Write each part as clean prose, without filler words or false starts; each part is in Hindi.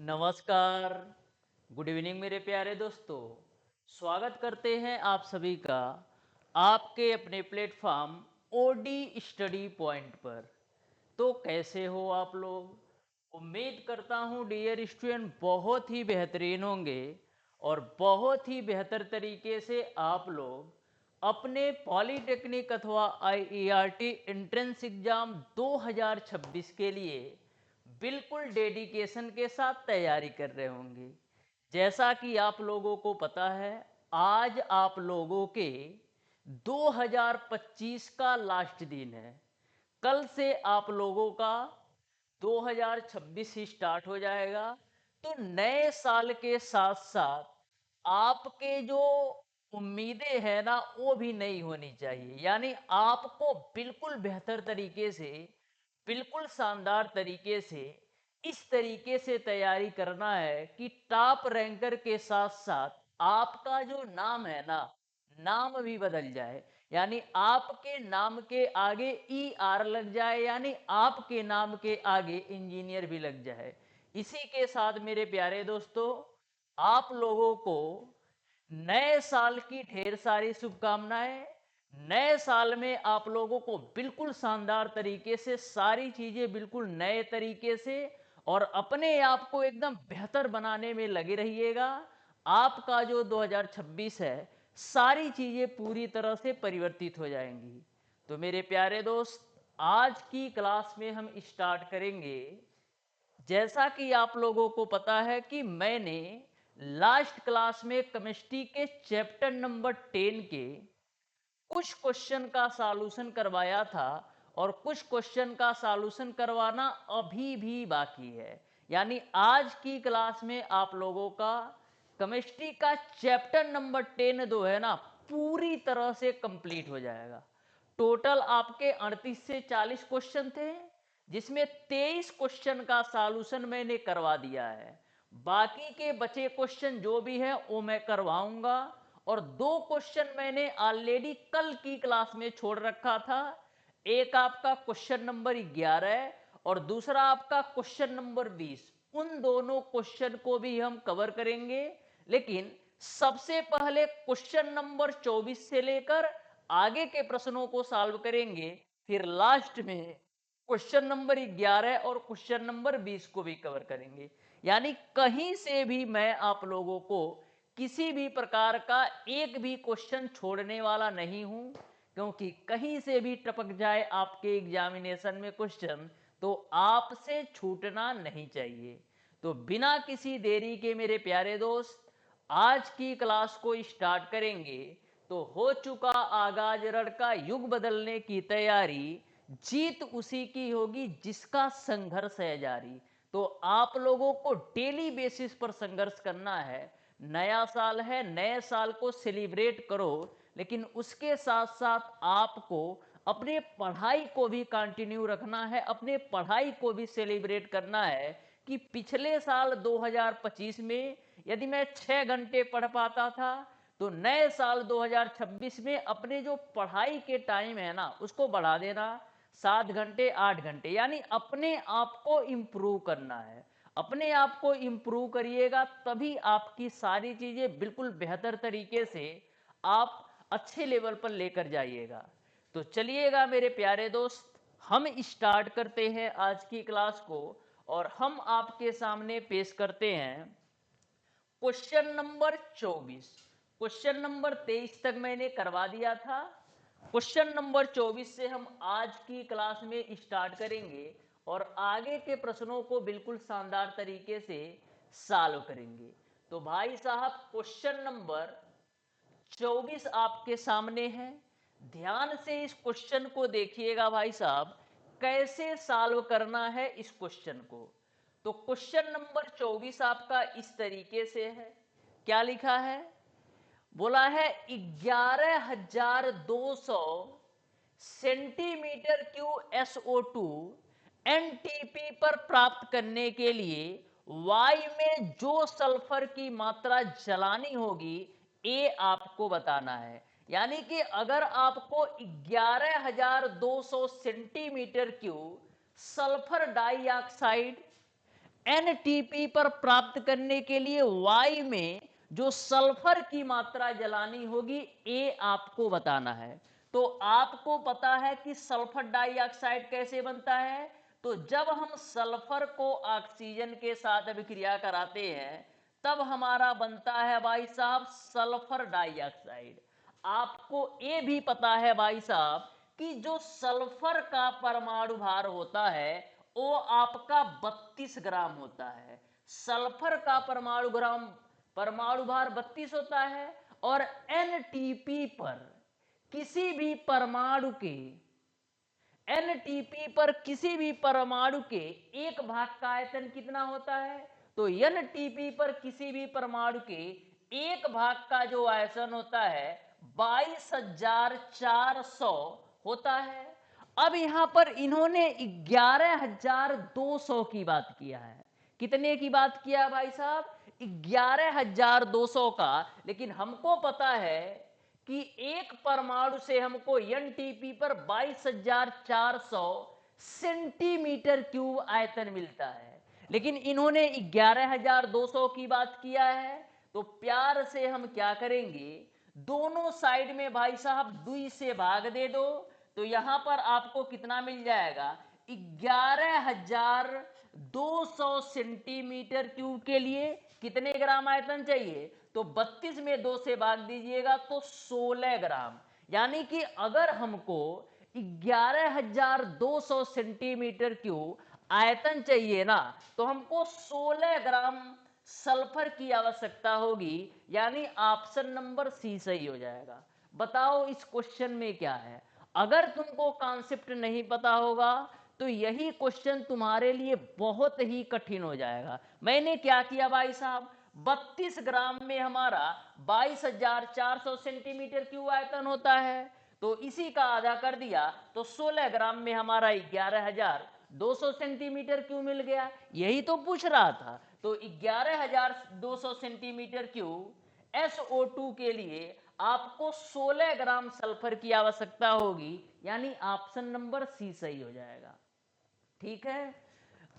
नमस्कार, गुड इवनिंग मेरे प्यारे दोस्तों। स्वागत करते हैं आप सभी का आपके अपने प्लेटफॉर्म ओडी स्टडी पॉइंट पर। तो कैसे हो आप लोग? उम्मीद करता हूँ डियर स्टूडेंट बहुत ही बेहतरीन होंगे और बहुत ही बेहतर तरीके से आप लोग अपने पॉलीटेक्निक अथवा आईईआरटी एंट्रेंस एग्जाम 2026 के लिए बिल्कुल डेडिकेशन के साथ तैयारी कर रहे होंगे। जैसा कि आप लोगों को पता है, आज आप लोगों के 2025 का लास्ट दिन है। कल से आप लोगों का 2026 ही स्टार्ट हो जाएगा। तो नए साल के साथ साथ आपके जो उम्मीदें हैं ना, वो भी नई होनी चाहिए। यानी आपको बिल्कुल बेहतर तरीके से, बिल्कुल शानदार तरीके से, इस तरीके से तैयारी करना है कि टॉप रैंकर के साथ साथ आपका जो नाम है ना, नाम भी बदल जाए। यानी आपके नाम के आगे ई आर लग जाए, यानी आपके नाम के आगे इंजीनियर भी लग जाए। इसी के साथ मेरे प्यारे दोस्तों, आप लोगों को नए साल की ढेर सारी शुभकामनाएं। नए साल में आप लोगों को बिल्कुल शानदार तरीके से सारी चीजें बिल्कुल नए तरीके से और अपने आप को एकदम बेहतर बनाने में लगे रहिएगा। आपका जो 2026 है, सारी चीजें पूरी तरह से परिवर्तित हो जाएंगी। तो मेरे प्यारे दोस्त, आज की क्लास में हम स्टार्ट करेंगे। जैसा कि आप लोगों को पता है कि मैंने लास्ट क्लास में केमिस्ट्री के चैप्टर नंबर 10 के कुछ क्वेश्चन का सॉल्यूशन करवाया था और कुछ क्वेश्चन का सॉल्यूशन करवाना अभी भी बाकी है। यानी आज की क्लास में आप लोगों का केमिस्ट्री का चैप्टर नंबर 10 जो है ना, पूरी तरह से कंप्लीट हो जाएगा। टोटल आपके 38 से 40 क्वेश्चन थे, जिसमें 23 क्वेश्चन का सॉल्यूशन मैंने करवा दिया है। बाकी के बचे क्वेश्चन जो भी है वो मैं करवाऊंगा। और दो क्वेश्चन मैंने ऑलरेडी कल की क्लास में छोड़ रखा था। एक आपका क्वेश्चन नंबर 11 और दूसरा आपका क्वेश्चन नंबर 20। उन दोनों क्वेश्चन को भी हम कवर करेंगे, लेकिन सबसे पहले क्वेश्चन नंबर 24 से लेकर आगे के प्रश्नों को सॉल्व करेंगे। फिर लास्ट में क्वेश्चन नंबर 11 और क्वेश्चन नंबर 20 को भी कवर करेंगे। यानी कहीं से भी मैं आप लोगों को किसी भी प्रकार का एक भी क्वेश्चन छोड़ने वाला नहीं हूं, क्योंकि कहीं से भी टपक जाए आपके एग्जामिनेशन में क्वेश्चन, तो आपसे छूटना नहीं चाहिए। तो बिना किसी देरी के मेरे प्यारे दोस्त, आज की क्लास को स्टार्ट करेंगे। तो हो चुका आगाज रण का युग बदलने की तैयारी, जीत उसी की होगी जिसका संघर्ष है जारी। तो आप लोगों को डेली बेसिस पर संघर्ष करना है। नया साल है, नए साल को सेलिब्रेट करो, लेकिन उसके साथ साथ आपको अपने पढ़ाई को भी कंटिन्यू रखना है, अपने पढ़ाई को भी सेलिब्रेट करना है। कि पिछले साल 2025 में यदि मैं 6 घंटे पढ़ पाता था, तो नए साल 2026 में अपने जो पढ़ाई के टाइम है ना, उसको बढ़ा देना 7 घंटे 8 घंटे। यानी अपने आप को इम्प्रूव करना है। अपने आप को इम्प्रूव करिएगा, तभी आपकी सारी चीजें बिल्कुल बेहतर तरीके से आप अच्छे लेवल पर लेकर जाइएगा। तो चलिएगा मेरे प्यारे दोस्त, हम स्टार्ट करते हैं आज की क्लास को और हम आपके सामने पेश करते हैं क्वेश्चन नंबर 24। क्वेश्चन नंबर 23 तक मैंने करवा दिया था। क्वेश्चन नंबर 24 से हम आज की क्लास में स्टार्ट करेंगे और आगे के प्रश्नों को बिल्कुल शानदार तरीके से सॉल्व करेंगे। तो भाई साहब, क्वेश्चन नंबर 24 आपके सामने है। ध्यान से इस क्वेश्चन को देखिएगा भाई साहब, कैसे सॉल्व करना है इस क्वेश्चन को। तो क्वेश्चन नंबर 24 आपका इस तरीके से है। क्या लिखा है? बोला है 11,200 सेंटीमीटर क्यूब SO2 एनटीपी पर प्राप्त करने के लिए वायु में जो सल्फर की मात्रा जलानी होगी, ये आपको बताना है। यानी कि अगर आपको 11,200 centimetre cube sulphur dioxide NTP पर प्राप्त करने के लिए वाई में जो सल्फर की मात्रा जलानी होगी ये आपको बताना है। तो आपको पता है कि सल्फर डाइऑक्साइड कैसे बनता है। तो जब हम सल्फर को ऑक्सीजन के साथ अभिक्रिया कराते हैं तब हमारा बनता है भाई साहब सल्फर डाइऑक्साइड। आपको ये भी पता है भाई साहब कि जो सल्फर का परमाणु भार होता है वो आपका 32 ग्राम होता है। सल्फर का परमाणु भार 32 होता है और एनटीपी पर किसी भी परमाणु के एनटीपी पर किसी भी परमाणु के एक भाग का आयतन कितना होता है। तो एनटीपी पर किसी भी परमाणु के एक भाग का जो आयतन होता है 22,400 होता है। अब यहां पर इन्होंने 11,200 की बात किया है। कितने की बात किया भाई साहब? 11,200 का। लेकिन हमको पता है कि एक परमाणु से हमको एनटीपी पर 22,400 सेंटीमीटर क्यूब आयतन मिलता है, लेकिन इन्होंने 11,200 की बात किया है। तो प्यार से हम क्या करेंगे, दोनों साइड में भाई साहब 2 से भाग दे दो। तो यहां पर आपको कितना मिल जाएगा, 11,200 सेंटीमीटर क्यूब के लिए कितने ग्राम आयतन चाहिए। तो 32 में 2 से भाग दीजिएगा तो 16 ग्राम। यानी कि अगर हमको 11,200 सेंटीमीटर क्यूब आयतन चाहिए ना तो हमको 16 ग्राम सल्फर की आवश्यकता होगी। यानी ऑप्शन नंबर सी सही हो जाएगा। बताओ इस क्वेश्चन में क्या है। अगर तुमको कॉन्सेप्ट नहीं पता होगा तो यही क्वेश्चन तुम्हारे लिए बहुत ही कठिन हो जाएगा। मैंने क्या किया भाई साहब, 32 ग्राम में हमारा 22,400 सेंटीमीटर क्यूब आयतन होता है, तो इसी का आधा कर दिया तो 16 ग्राम में हमारा 11,200 सेंटीमीटर क्यूब मिल गया। यही तो पूछ रहा था। तो 11,200 सेंटीमीटर क्यूब SO2 के लिए आपको 16 ग्राम सल्फर की आवश्यकता होगी। यानी ऑप्शन नंबर सी सही हो जाएगा। ठीक है,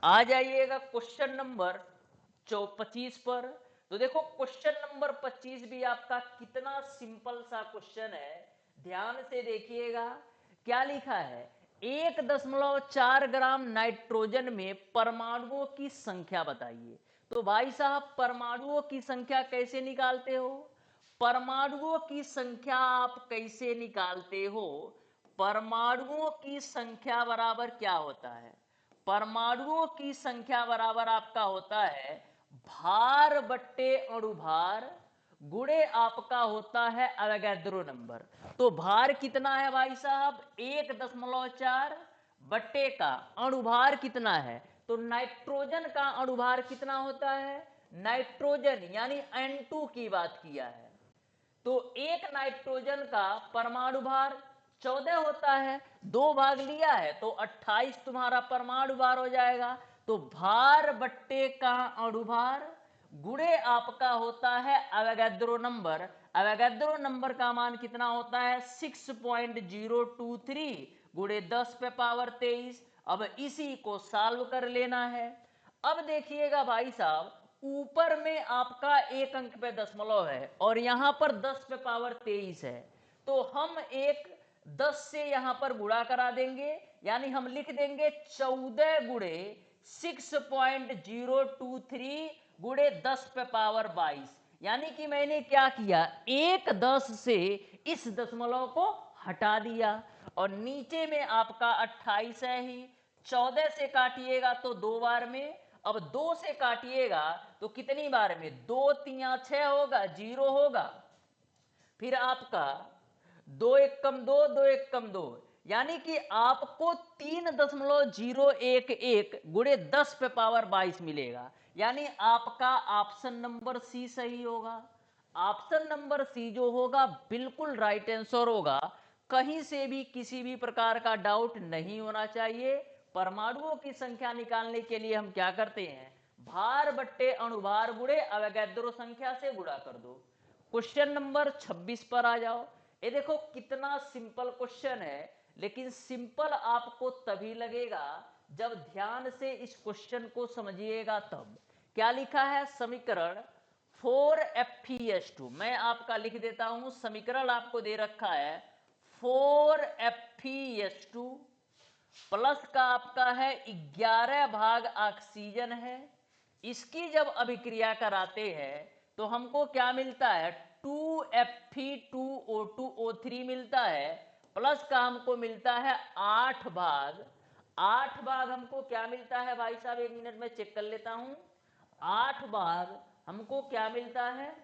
आ जाइएगा क्वेश्चन नंबर 25 पर। तो देखो क्वेश्चन नंबर 25 भी आपका कितना सिंपल सा क्वेश्चन है, ध्यान से देखिएगा। क्या लिखा है, 1.4 ग्राम नाइट्रोजन में परमाणुओं की संख्या बताइए। तो भाई साहब परमाणुओं की संख्या कैसे निकालते हो, परमाणुओं की संख्या आप कैसे निकालते हो। परमाणुओं की संख्या बराबर क्या होता है, परमाणुओं की संख्या बराबर आपका होता है भार बट्टे अणुभार गुणे आपका होता है अवोगाद्रो नंबर। तो भार कितना है भाई साहब, 1.4 बट्टे का अणुभार कितना है। तो नाइट्रोजन का अणुभार कितना होता है, नाइट्रोजन यानी N2 की बात किया है। तो एक नाइट्रोजन का परमाणु भार 14 होता है, 2 भाग लिया है तो 28 तुम्हारा परमाणु भार हो जाएगा। तो भार बट्टे का अणुभार गुणे आपका होता है अवोगाद्रो नंबर। अवोगाद्रो नंबर का मान कितना होता है 6.023 गुणे 10 पे पावर 23। अब इसी को सॉल्व कर लेना है। अब देखिएगा भाई साहब, ऊपर में आपका एक अंक पे दशमलव है और यहां पर 10 पे पावर 23 है। तो हम एक 10 से यहां पर गुणा करा देंगे, यानी हम लिख देंगे 14 गुणे 6.023 गुणे 10 पे पावर 22। यानी कि मैंने क्या किया, एक 10 से इस दशमलव को हटा दिया और नीचे में आपका 28 है ही। 14 से काटिएगा तो 2 बार में, अब 2 से काटिएगा तो कितनी बार में, 2 तिया 6 होगा, 0 होगा, फिर आपका 2 एक कम 2, 2 एक कम 2, यानी कि आपको 3.011 गुणे 10 पे पावर 22 मिलेगा। यानी आपका ऑप्शन नंबर सी सही होगा। ऑप्शन नंबर सी जो होगा बिल्कुल राइट आंसर होगा। कहीं से भी किसी भी प्रकार का डाउट नहीं होना चाहिए। परमाणुओं की संख्या निकालने के लिए हम क्या करते हैं, भार बट्टे अणुभार गुणे अवोगाद्रो संख्या से गुणा कर दो। क्वेश्चन नंबर 26 पर आ जाओ। ये देखो कितना सिंपल क्वेश्चन है, लेकिन सिंपल आपको तभी लगेगा जब ध्यान से इस क्वेश्चन को समझिएगा तब। क्या लिखा है? समीकरण 4Fe2, मैं आपका लिख देता हूं, समीकरण आपको दे रखा है 4Fe2 प्लस का आपका है 11 भाग ऑक्सीजन है। इसकी जब अभिक्रिया कराते हैं तो हमको क्या मिलता है? 2Fe2O2O3 मिलता है, प्लस का हमको मिलता है 8 भाग हमको क्या मिलता है भाई साहब? 1 मिनट में चेक कर लेता हूं। 8 भाग हमको क्या मिलता है?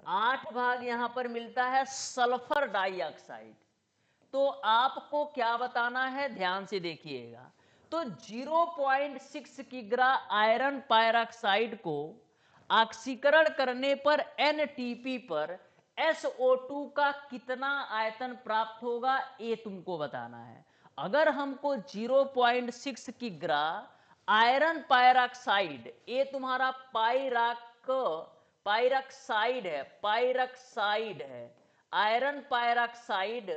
8 भाग यहां पर मिलता है सल्फर डाइऑक्साइड। तो आपको क्या बताना है? ध्यान से देखिएगा। तो 0.6 किग्रा आयरन पायरॉक्साइड को ऑक्सीकरण करने पर एनटीपी पर SO2 का कितना आयतन प्राप्त होगा, ये तुमको बताना है। अगर हमको 0.6 किग्रा आयरन पायरॉक्साइड, ये तुम्हारा पायरॉक्साइड है, आयरन पायरॉक्साइड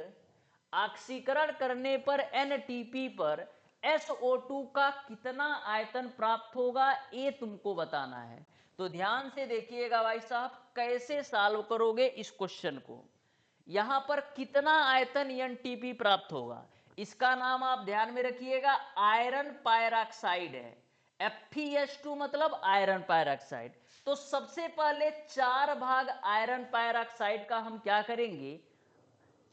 ऑक्सीकरण करने पर एनटीपी पर SO2 का कितना आयतन प्राप्त होगा, ये तुमको बताना है। तो ध्यान से देखिएगा भाई साहब, कैसे सॉल्व करोगे इस क्वेश्चन को। यहां पर कितना आयतन एनटीपी प्राप्त होगा, इसका नाम आप ध्यान में रखिएगा, आयरन पायरॉक्साइड है। FeS2 मतलब आयरन पायरॉक्साइड। तो सबसे पहले 4 भाग आयरन पायरॉक्साइड का हम क्या करेंगे?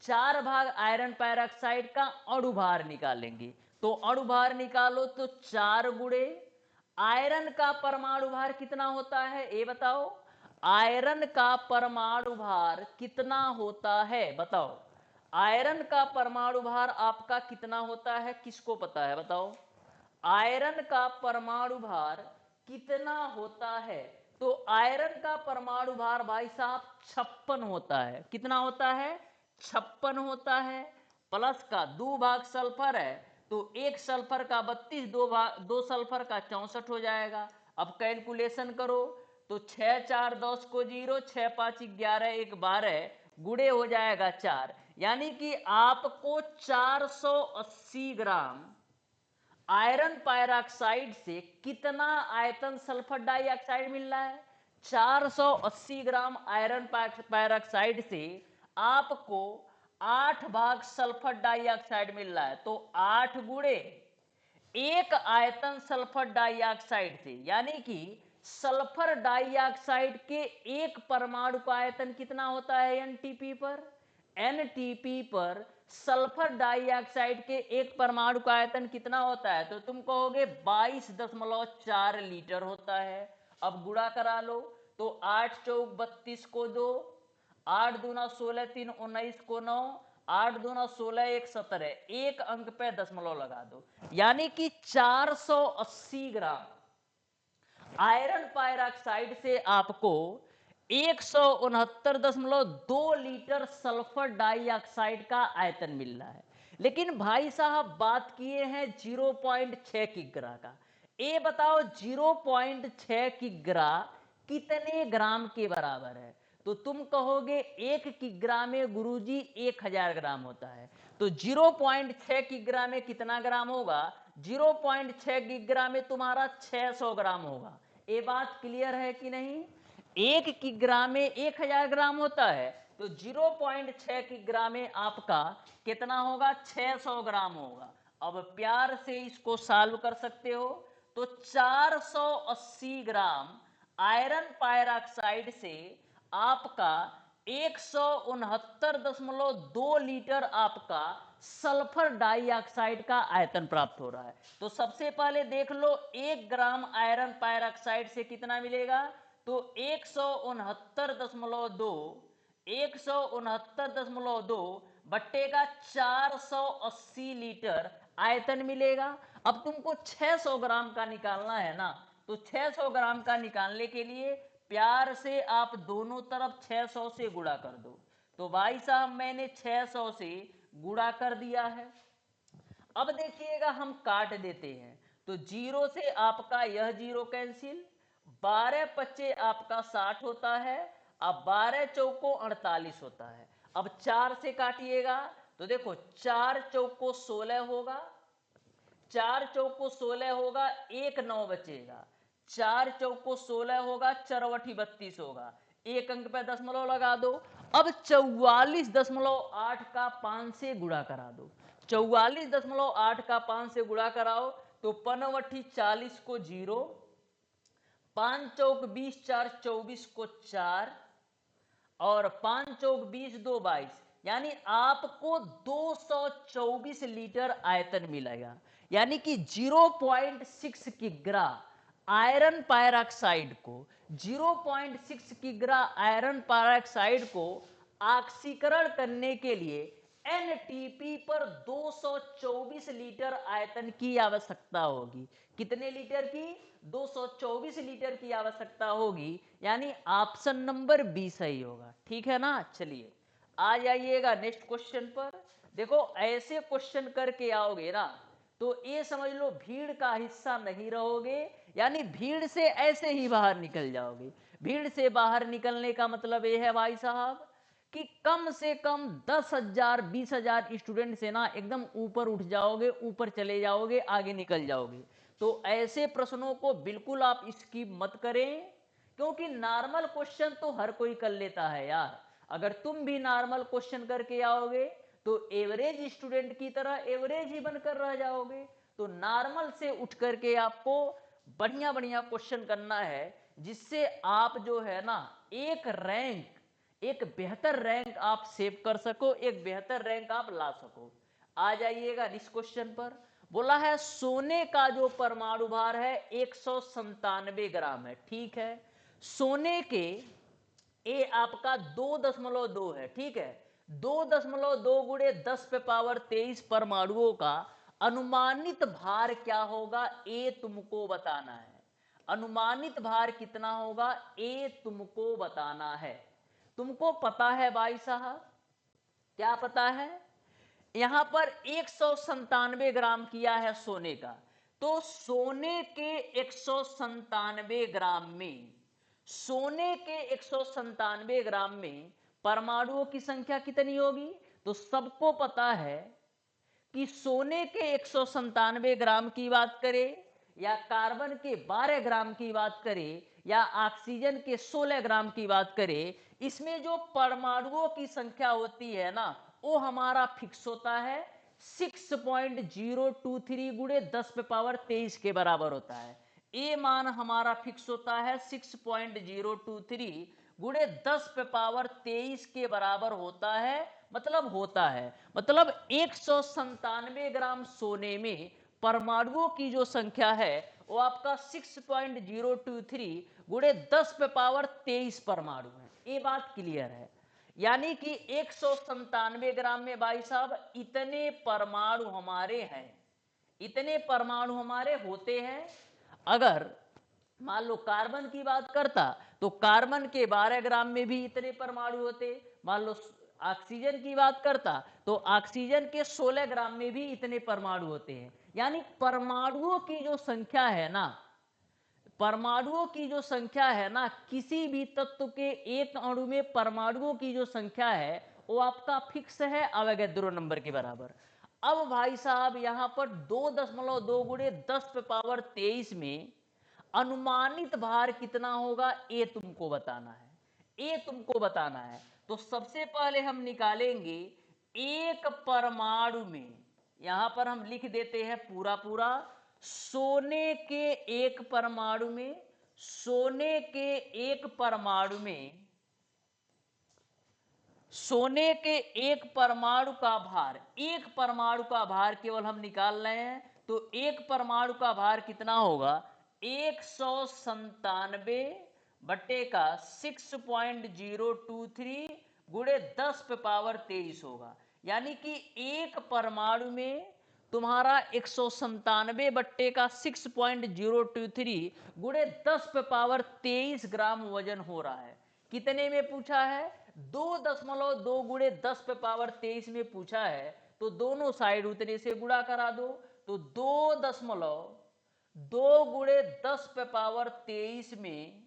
4 भाग आयरन पायरॉक्साइड का अणुभार निकालेंगे। तो अणुभार निकालो तो 4 गुणे आयरन का परमाणु भार कितना होता है, ये बताओ। आयरन का परमाणु भार कितना होता है, बताओ। आयरन का परमाणु भार आपका कितना होता है, किसको पता है, बताओ। आयरन का परमाणु भार कितना होता है? तो आयरन का परमाणु भार भाई साहब 56 होता है। कितना होता है? 56 होता है। प्लस का 2 भाग सल्फर है, तो 1 सल्फर का 32, 2 सल्फर का 64 हो जाएगा। अब कैलकुलेशन करो तो 6 4 10 को 0, 6 5 11 1 12 गुणे हो जाएगा 4, यानी कि आपको 480 ग्राम आयरन पायरॉक्साइड से कितना आयतन सल्फर डाइऑक्साइड मिल रहा है? 480 ग्राम आयरन पायरॉक्साइड से आपको 8 भाग सल्फर डाइऑक्साइड मिल रहा है। तो 8 गुणे 1 आयतन सल्फर डाइऑक्साइड से, यानी कि सल्फर डाइऑक्साइड के एक परमाणु का आयतन कितना होता है एनटीपी पर? एनटीपी पर सल्फर डाइऑक्साइड के एक परमाणु का आयतन कितना होता है? तो तुम कहोगे 22.4 लीटर होता है। अब गुणा करा लो तो 8 चौक 32 को 2, 8 दूना 16, 3 19 को 9, 8 दूना 16, 1 17, एक अंक पे दशमलव लगा दो, यानी कि 480 ग्राम आयरन पायरॉक्साइड से आपको 169.2 लीटर सल्फर डाइऑक्साइड का आयतन मिल रहा है। लेकिन भाई साहब बात किए हैं 0.6 किग्रा का। ये बताओ 0.6 किग्रा कितने ग्राम के बराबर है? तो तुम कहोगे 1 किग्रा में गुरुजी 1000 ग्राम होता है। तो 0.6 किग्रा में कितना ग्राम होगा? 0.6 किग्रा में तुम्हारा 600 ग्राम होगा। ये बात क्लियर है कि नहीं? 1 किग्रा में 1000 ग्राम होता है, तो 0.6 किग्रा में आपका कितना होगा? 600 ग्राम होगा। अब प्यार से इसको सॉल्व कर सकते हो। तो 480 ग्राम आयरन पायरॉक्साइड से आपका 169.2 लीटर आपका सल्फर डाइऑक्साइड का आयतन प्राप्त हो रहा है। तो सबसे पहले देख लो 1 ग्राम आयरन पायरॉक्साइड से कितना मिलेगा? तो 169.2 बट्टे का 480 लीटर आयतन मिलेगा। अब तुमको 600 ग्राम का निकालना है ना, तो 600 ग्राम का निकालने के लिए प्यार से आप दोनों तरफ 600 से गुणा कर दो। तो भाई साहब मैंने 600 से गुणा कर दिया है। अब देखिएगा हम काट देते हैं, तो 0 से आपका यह 0 कैंसिल, 12 पच्चे आपका 60 होता है, अब 12 चौको 48 होता है। अब 4 से काटिएगा तो देखो 4 चौको 16 होगा, 4 चौको 16 होगा, 1 9 बचेगा, 4 चौको 16 होगा, चरवठी 32 होगा, एक अंक पे दशमलव लगा दो। अब 44.8 का 5 से गुणा करा दो, 44.8 का 5 से गुणा कराओ तो पनवठी 40 को 0, 5 चौक 20, 4 24 को 4 और 5 चौक 20, 2 22, यानी आपको 224 लीटर आयतन मिलेगा। यानी कि 0.6 किग्रा आयरन पायरॉक्साइड को 0.6 किग्रा आयरन पायरॉक्साइड को ऑक्सीकरण करने के लिए एनटीपी पर 224 लीटर आयतन की आवश्यकता होगी। कितने लीटर की? 224 लीटर की आवश्यकता होगी, यानी ऑप्शन नंबर बी सही होगा। ठीक है ना। चलिए आ जाइएगा नेक्स्ट क्वेश्चन पर। देखो ऐसे क्वेश्चन करके आओगे ना तो ये समझ लो भीड़ का हिस्सा नहीं रहोगे, यानी भीड़ से ऐसे ही बाहर निकल जाओगे। भीड़ से बाहर निकलने का मतलब ये है भाई साहब कि कम से कम 10,000 20,000 स्टूडेंट से ना एकदम ऊपर उठ जाओगे, ऊपर चले जाओगे, आगे निकल जाओगे। तो ऐसे प्रश्नों को बिल्कुल आप स्किप मत करें, क्योंकि नॉर्मल क्वेश्चन तो हर कोई कर लेता है यार। अगर तुम भी नॉर्मल क्वेश्चन करके आओगे तो एवरेज स्टूडेंट की तरह एवरेज ही बनकर रह जाओगे। तो नॉर्मल से उठ करके आपको बढ़िया बढ़िया क्वेश्चन करना है, जिससे आप जो है ना एक बेहतर रैंक आप सेव कर सको, एक बेहतर रैंक आप ला सको। आ जाइएगा नेक्स्ट क्वेश्चन पर। बोला है सोने का जो परमाणु भार है 197 ग्राम है। ठीक है, सोने के ए आपका 2.2 है। ठीक है, 2.2 गुणे 10 पे पावर 23 परमाणुओं का अनुमानित भार क्या होगा, ए तुमको बताना है। अनुमानित भार कितना होगा, ए तुमको बताना है। तुमको पता है भाई साहब, क्या पता है? यहां पर 197 ग्राम किया है सोने का, तो सोने के 197 ग्राम में, सोने के 197 ग्राम में परमाणुओं की संख्या कितनी होगी? तो सबको पता है कि सोने के 197 ग्राम की बात करें या कार्बन के 12 ग्राम की बात करें या ऑक्सीजन के 16 ग्राम की बात करें, इसमें जो परमाणुओं की संख्या होती है ना वो हमारा फिक्स होता है 6.023 गुणे 10 पे पावर 23 के बराबर होता है। ए मान हमारा फिक्स होता है 6.023 गुणे 10 पे पावर 23 के बराबर होता है। मतलब 197 ग्राम सोने में परमाणुओं की जो संख्या है वो आपका 6.023 गुणे 10 पे पावर 23 परमाणु है। ये बात क्लियर है। यानी कि 197 ग्राम में भाई साहब इतने परमाणु हमारे हैं, इतने परमाणु हमारे होते हैं। अगर मान लो कार्बन की बात करता तो कार्बन के 12 ग्राम में भी इतने परमाणु होते। मान लो ऑक्सीजन की बात करता तो ऑक्सीजन के 16 ग्राम में भी इतने परमाणु होते हैं। यानी परमाणुओं की जो संख्या है ना, परमाणुओं की जो संख्या है ना, किसी भी तत्व के एक अणु में परमाणुओं की जो संख्या है वो आपका फिक्स है अवोगैड्रो नंबर के बराबर। अब भाई साहब यहां पर 2.2 गुणे 10 पे पावर 23 में अनुमानित भार कितना होगा, ये तुमको बताना है। ये तुमको बताना है। तो सबसे पहले हम निकालेंगे एक परमाणु में, यहां पर हम लिख देते हैं पूरा पूरा, सोने के एक परमाणु में, सोने के एक परमाणु में, सोने के एक परमाणु का भार, एक परमाणु का भार केवल हम निकाल रहे हैं। तो एक परमाणु का भार कितना होगा, 197 बट्टे का 6.023 गुणे 10 पे पावर 23 होगा। यानी कि एक परमाणु में तुम्हारा 197 बट्टे का 6.023 गुणे 10 पे पावर 23 ग्राम वजन हो रहा है। कितने में पूछा है? 2.2 गुणे 10 पे पावर 23 में पूछा है। तो दोनों साइड उतने से गुणा करा दो। तो 2.2 गुणे 10 पे पावर 23 में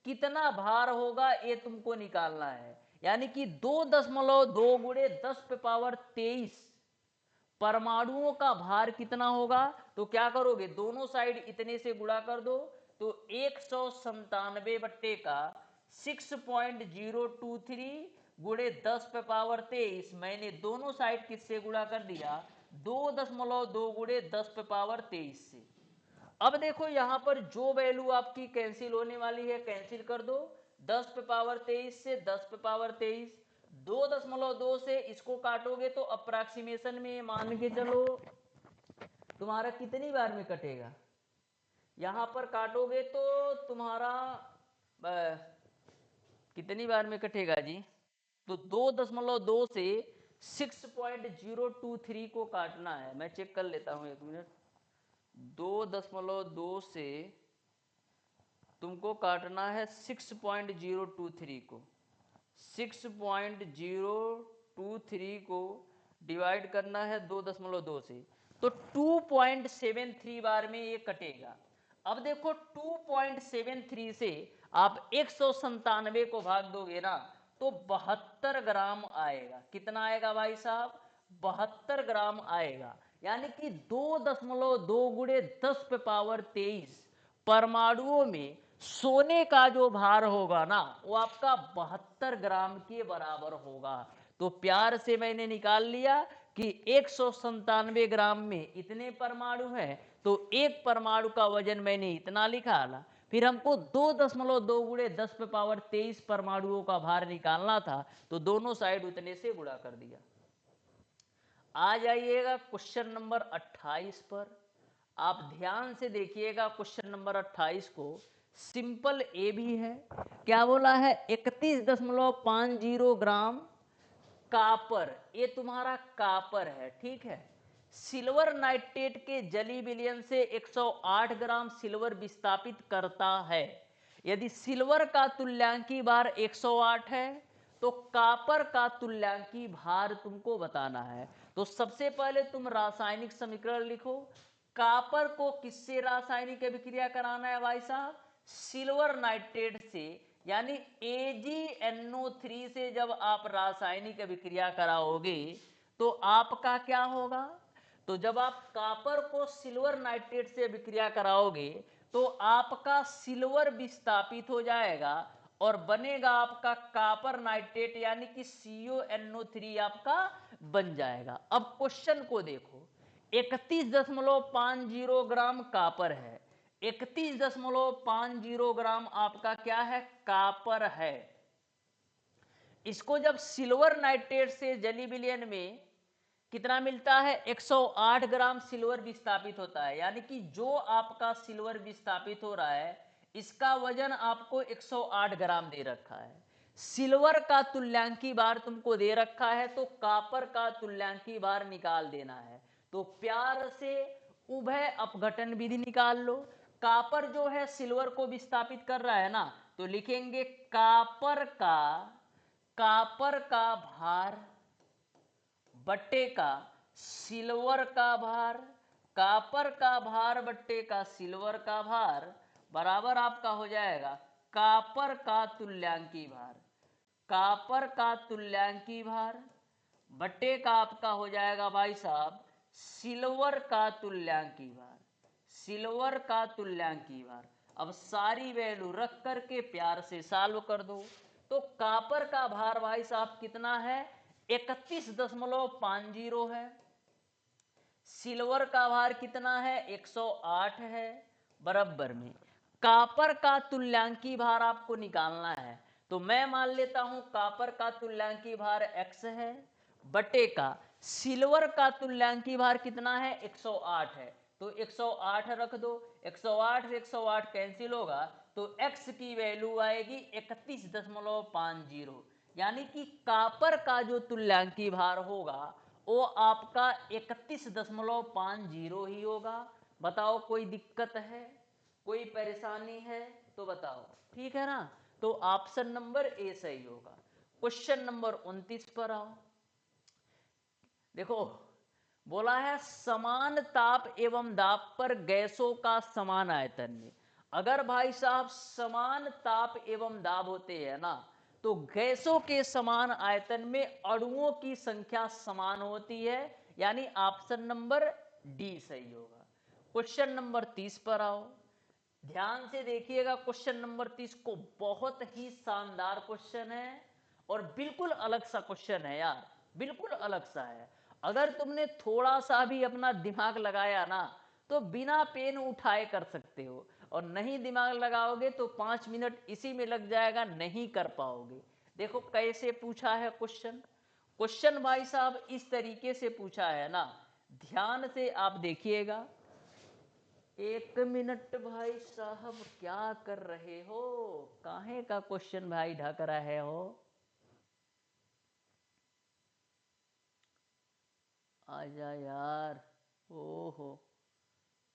कितना भार होगा ये तुमको निकालना है। यानी कि 2.2 गुणे 10 पे पावर 23 परमाणुओं का भार कितना होगा, तो क्या करोगे, दोनों साइड इतने से गुणा कर दो, तो 197 बट्टे का 6.023 गुणे 10 पे पावर 23, मैंने दोनों साइड किससे गुणा कर दिया, 2.2 गुणे 10 पे पावर 23 से। अब देखो यहां पर जो वैल्यू आपकी कैंसिल होने वाली है कैंसिल कर दो, 10 पे पावर 23 से 10 पे पावर 23, 2.2 से इसको काटोगे तो अप्रोक्सीमेशन में मान के चलो तुम्हारा कितनी बार में कटेगा, यहां पर काटोगे तो तुम्हारा कितनी बार में कटेगा जी, तो 2.2 से 6.023 को काटना है, मैं चेक कर लेता हूं 1 मिनट। 2.2 से तुमको काटना है 6.023 को, 6.023 को डिवाइड करना है 2.2 से, तो 2.73 बार में ये कटेगा। अब देखो 2.73 से आप 197 को भाग दोगे ना तो 72 ग्राम आएगा। कितना आएगा भाई साहब, 72 ग्राम आएगा। यानी कि 2.2 गुणे 10 पे पावर 23 परमाणुओं में सोने का जो भार होगा ना वो आपका 72 ग्राम के बराबर होगा। तो प्यार से मैंने निकाल लिया कि 197 ग्राम में इतने परमाणु हैं, तो एक परमाणु का वजन मैंने इतना लिखा ला। फिर हमको 2.2 गुणे 10 पे पावर 23 परमाणुओं का भार निकालना था, तो दोनों साइड उतने से गुणा कर दिया। आ जाइएगा क्वेश्चन नंबर 28 पर। आप ध्यान से देखिएगा क्वेश्चन नंबर 28 को, सिंपल ए भी है। क्या बोला है, 31.50 ग्राम कापर, ये तुम्हारा कापर है, ठीक है। सिल्वर नाइट्रेट के जली विलयन से 108 ग्राम सिल्वर विस्थापित करता है। यदि सिल्वर का तुल्यांकी भार 108 है तो कापर का तुल्यांकी भार तुमको बताना है। तो सबसे पहले तुम रासायनिक समीकरण लिखो। कापर को किससे रासायनिक अभिक्रिया कराना है भाई साहब, सिल्वर नाइट्रेट से, यानी AgNO3 से जब आप रासायनिक अभिक्रिया कराओगे तो आपका क्या होगा, तो जब आप कापर को सिल्वर नाइट्रेट से अभिक्रिया कराओगे तो आपका सिल्वर विस्थापित हो जाएगा और बनेगा आपका कापर नाइट्रेट, यानी कि CuNO3 आपका बन जाएगा। अब क्वेश्चन को देखो, 31.50 ग्राम कापर है, 31.50 ग्राम आपका क्या है, कापर है। इसको जब सिल्वर नाइट्रेट से जली विलयन में कितना मिलता है, 108 ग्राम सिल्वर विस्थापित होता है। यानी कि जो आपका सिल्वर विस्थापित हो रहा है इसका वजन आपको 108 ग्राम दे रखा है। सिल्वर का तुल्यांकी भार तुमको दे रखा है, तो कापर का तुल्यांकी भार निकाल देना है। तो प्यार से उभय अपघटन विधि निकाल लो। कापर जो है सिल्वर को विस्थापित कर रहा है ना, तो लिखेंगे कापर का भार बट्टे का सिल्वर का भार, कापर का भार बट्टे का सिल्वर का भार बराबर आपका हो जाएगा कापर का तुल्यांकी भार। कापर का तुल्यांकी भार बट्टे का आपका हो जाएगा भाई साहब सिल्वर का तुल्यांकी भार, सिल्वर का तुल्यांकी भार। अब सारी वैल्यू रख करके प्यार से सॉल्व कर दो। तो कापर का भार भाई साहब कितना है, 31.50 है। सिल्वर का भार कितना है, 108 है, बराबर में कापर का तुल्यांकी भार आपको निकालना है। तो मैं मान लेता हूं कापर का तुल्यांकी भार x है, बटे का सिल्वर का तुल्यांकी भार कितना है, 108 है। तो 108 रख दो, 108 से 108 कैंसिल होगा तो x की वैल्यू आएगी 31.50, यानी कि कापर का जो तुल्यांकी भार होगा वो आपका 31.50 ही होगा। बताओ कोई दिक्कत है, कोई परेशानी है तो बताओ, ठीक है ना। तो ऑप्शन नंबर ए सही होगा। क्वेश्चन नंबर 29 पर आओ। देखो बोला है समान ताप एवं दाब पर गैसों का समान आयतन में। अगर भाई साहब समान ताप एवं दाब होते हैं ना तो गैसों के समान आयतन में अणुओं की संख्या समान होती है, यानी ऑप्शन नंबर डी सही होगा। क्वेश्चन नंबर 30 पर आओ, ध्यान से देखिएगा। क्वेश्चन नंबर 30 को बहुत ही शानदार क्वेश्चन है और बिल्कुल अलग सा क्वेश्चन है यार, बिल्कुल अलग सा है। अगर तुमने थोड़ा सा भी अपना दिमाग लगाया ना तो बिना पेन उठाए कर सकते हो, और नहीं दिमाग लगाओगे तो 5 मिनट इसी में लग जाएगा, नहीं कर पाओगे। देखो कैसे पूछा है क्वेश्चन। क्वेश्चन भाई साहब इस तरीके से पूछा है ना, ध्यान से आप देखिएगा। 1 मिनट भाई साहब, क्या कर रहे हो? काहे का क्वेश्चन भाई ढक रहे हो? आजा यार। ओहो,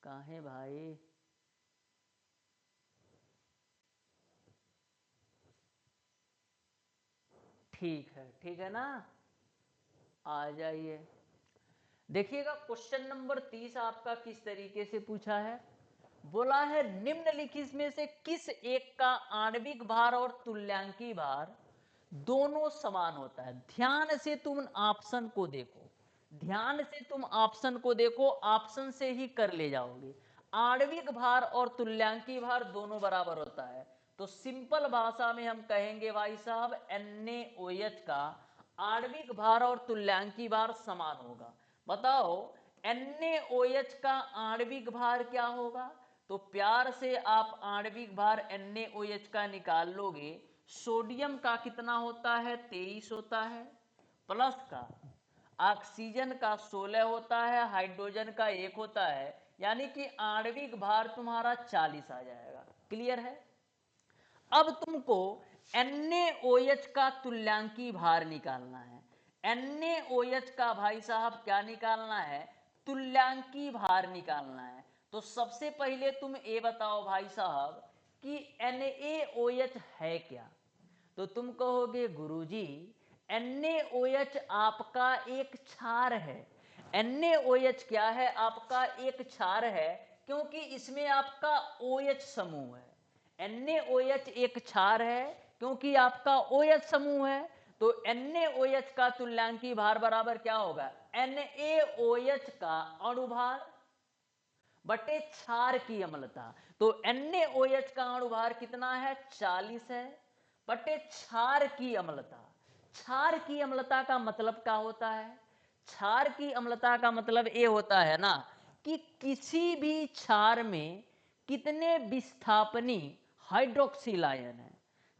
काहे भाई? ठीक है ना, आ जाइए। देखिएगा क्वेश्चन नंबर 30 आपका किस तरीके से पूछा है। बोला है निम्नलिखित में से किस एक का आणविक भार और तुल्यांकी भार दोनों समान होता है। ध्यान से तुम ऑप्शन को देखो, ध्यान से तुम ऑप्शन को देखो, ऑप्शन से ही कर ले जाओगे। आणविक भार और तुल्यांकी भार दोनों बराबर होता है, तो सिंपल भाषा में हम कहेंगे भाई साहब NaOH का आणविक भार और तुल्यांकी भार समान होगा। बताओ NaOH का आणविक भार क्या होगा? तो प्यार से आप आणविक भार NaOH का निकाल लोगे। सोडियम का कितना होता है? 23 होता है, प्लस का ऑक्सीजन का 16 होता है, हाइड्रोजन का 1 होता है, यानी कि आणविक भार तुम्हारा 40 आ जाएगा। क्लियर है? अब तुमको NaOH का तुल्यांकी भार निकालना है। NaOH का भाई साहब क्या निकालना है? तुल्यांकी भार निकालना है। तो सबसे पहले तुम ये बताओ भाई साहब कि NaOH है क्या? तो तुम कहोगे गुरुजी NaOH आपका एक क्षार है। NaOH क्या है? आपका एक क्षार है, क्योंकि इसमें आपका OH समूह है। NaOH एक क्षार है क्योंकि आपका OH समूह है। तो NaOH का तुल्यांकी भार बराबर क्या होगा? NaOH का अणुभार बटे क्षार की अम्लता। तो NaOH का अणुभार कितना है? 40 है, बटे क्षार की अम्लता। क्षार की अम्लता का मतलब क्या होता है? क्षार की अम्लता का मतलब ये होता है ना कि किसी भी क्षार में कितने विस्थापनी हाइड्रोक्सिल आयन है।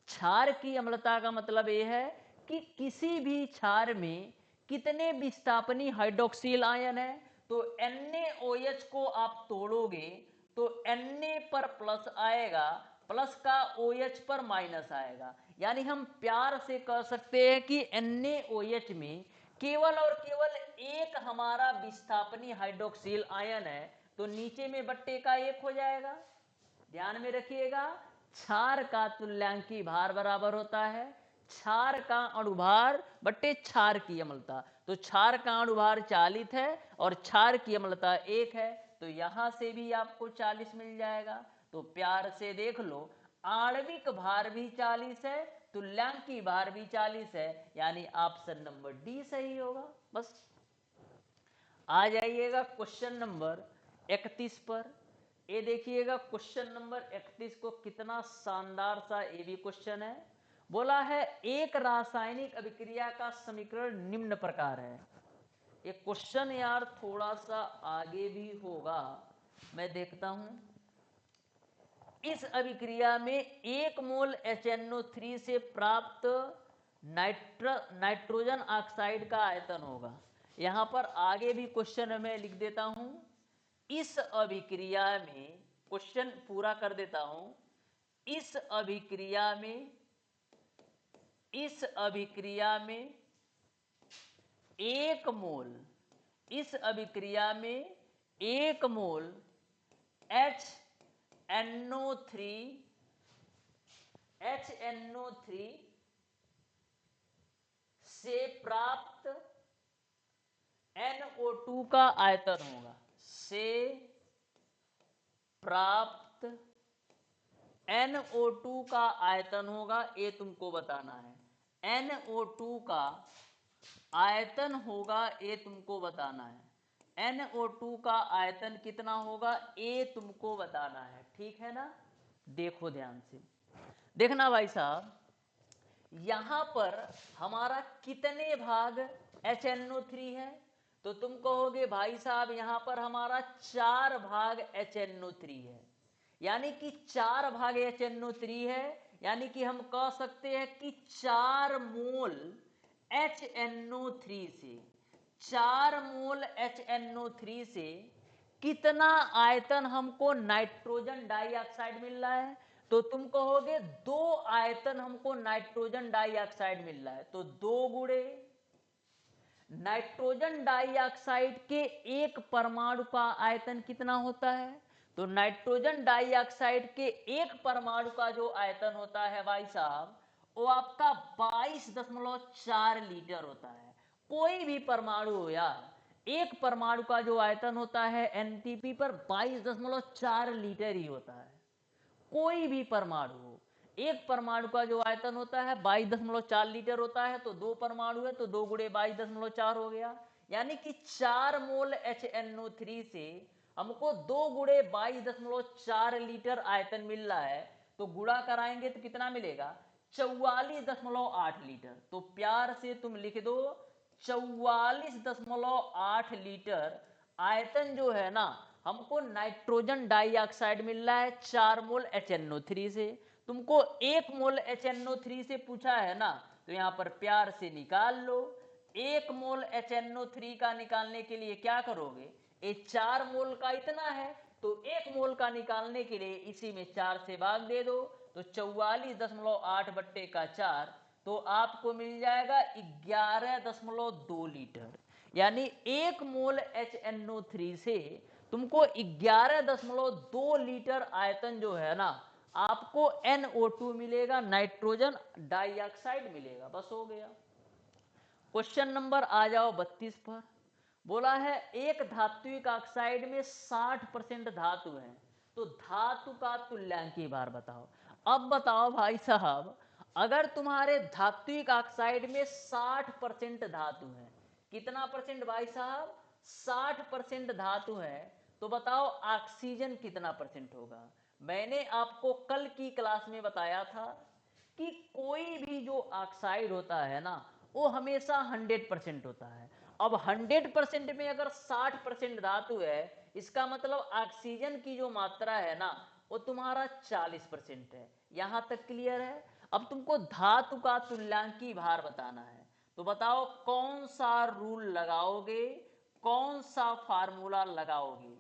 क्षार की अम्लता का मतलब ये है कि किसी भी क्षार में कितने विस्थापनी हाइड्रोक्सिल आयन है। तो NaOH को आप तोड़ोगे तो Na पर प्लस आएगा, प्लस का OH पर माइनस आएगा। यानी हम प्यार से कह सकते हैं कि NaOH में केवल और केवल एक हमारा विस्थापनी हाइड्रोक्सिल आयन है, तो नीचे में बट्टे का 1 हो जाएगा। ध्यान में रखिएगा, क्षार का तुल्यांकी भार बराबर होता है क्षार का अणुभार बट्टे क्षार की अम्लता। तो क्षार का अणुभार 40 है और क्षार की अम्लता 1 है, तो यहां से भी आपको 40 मिल जाएगा। तो प्यार से देख लो, आणविक भार भी 40 है, तुल्यांकी भार भी 40 है, यानी ऑप्शन नंबर डी सही होगा। बस आ जाइएगा क्वेश्चन नंबर 31 पर। ये देखिएगा क्वेश्चन नंबर 31 को, कितना शानदार सा ये भी क्वेश्चन है। बोला है एक रासायनिक अभिक्रिया का समीकरण निम्न प्रकार है। ये क्वेश्चन यार थोड़ा सा आगे भी होगा, मैं देखता हूं। इस अभिक्रिया में 1 मोल HNO3 से प्राप्त नाइट्रोजन ऑक्साइड का आयतन होगा। यहां पर आगे भी क्वेश्चन मैं लिख देता हूं। इस अभिक्रिया में, क्वेश्चन पूरा कर देता हूं। इस अभिक्रिया में, इस अभिक्रिया में 1 मोल, इस अभिक्रिया में 1 मोल HNO3 से प्राप्त NO2 का आयतन होगा। से प्राप्त NO2 का आयतन होगा, ये तुमको बताना है। NO2 का आयतन होगा ये तुमको बताना है। NO2 का आयतन कितना होगा ये तुमको बताना है, ठीक है ना। देखो ध्यान से, देखना भाई साहब, यहां पर हमारा कितने भाग HNO3 है, तो तुम कहोगे भाई साहब यहां पर हमारा 4 भाग HNO3 है, यानी कि 4 भाग HNO3 है, यानी कि हम कह सकते हैं कि 4 मोल HNO3 से, 4 मोल HNO3 से कितना आयतन हमको नाइट्रोजन डाइऑक्साइड मिल रहा है, तो तुम कहोगे 2 आयतन हमको नाइट्रोजन डाइऑक्साइड मिल रहा है, तो 2 गुणे नाइट्रोजन डाइऑक्साइड के एक परमाणु का आयतन कितना होता है, तो नाइट्रोजन डाइऑक्साइड के एक परमाणु का जो आयतन होता है भाई साहब वो आपका 22.4 लीटर होता है। कोई भी परमाणु हो यार, एक परमाणु का जो आयतन होता है एनटीपी पर 22.4 लीटर ही होता है। कोई भी परमाणु हो, एक परमाणु का जो आयतन होता है 22.4 लीटर होता है, तो 2 परमाणु है तो 2 गुणे 22.4 हो गया, यानी कि 4 मोल HNO3 से हमको 2 गुणे 22.4 लीटर आयतन मिल रहा है, तो गुणा कराएंगे तो कितना मिलेगा 44.8 लीटर। तो प्यार से तुम लिख दो 44.8 लीटर आयतन जो है ना हमको नाइट्रोजन डाइऑक्साइड मिल रहा है 4 मोल HNO3 से। तुमको 1 मोल HNO3 से पूछा है ना, तो यहां पर प्यार से निकाल लो। 1 मोल HNO3 का निकालने के लिए क्या करोगे, ये 4 मोल का इतना है, तो 1 मोल का निकालने के लिए इसी में 4 से भाग दे दो, तो 44.8 बट्टे का 4, तो आपको मिल जाएगा 11.2 लीटर। यानी 1 मोल HNO3 से तुमको 11.2 लीटर आयतन जो है ना आपको NO2 मिलेगा, नाइट्रोजन डाइऑक्साइड मिलेगा। बस हो गया। क्वेश्चन नंबर आ जाओ 32 पर। बोला है एक धात्विक ऑक्साइड में 60% धातु है, तो धातु का तुल्यांकी भार बताओ। अब बताओ भाई साहब, अगर तुम्हारे धात्विक ऑक्साइड में 60% धातु है, कितना परसेंट भाई साहब 60% धातु है, तो बताओ ऑक्सीजन कितना परसेंट होगा। मैंने आपको कल की क्लास में बताया था कि कोई भी जो ऑक्साइड होता है ना वो हमेशा 100% होता है। अब 100% में अगर 60% धातु है, इसका मतलब ऑक्सीजन की जो मात्रा है ना वो तुम्हारा 40% है। यहां तक क्लियर है। अब तुमको धातु का तुल्यांकी भार बताना है, तो बताओ कौन सा रूल लगाओगे, कौन सा फार्मूला लगाओगे।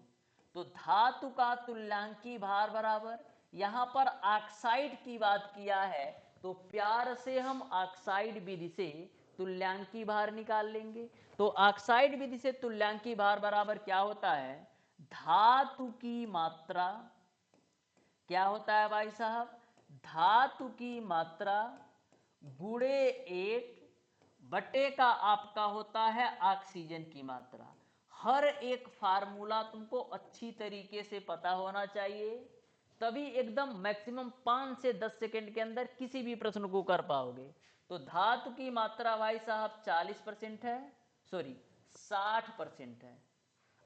तो धातु का तुल्यांकी भार बराबर, यहां पर ऑक्साइड की बात किया है तो प्यार से हम ऑक्साइड विधि से तुल्यांकी भार निकाल लेंगे। तो ऑक्साइड विधि से तुल्यांकी भार बराबर क्या होता है, धातु की मात्रा, क्या होता है भाई साहब, धातु की मात्रा गुणे 8 बटे का आपका होता है ऑक्सीजन की मात्रा। हर एक फार्मूला तुमको अच्छी तरीके से पता होना चाहिए, तभी एकदम मैक्सिमम 5 से 10 सेकंड के अंदर किसी भी प्रश्न को कर पाओगे। तो धातु की मात्रा भाई साहब 40% है, सॉरी 60% है।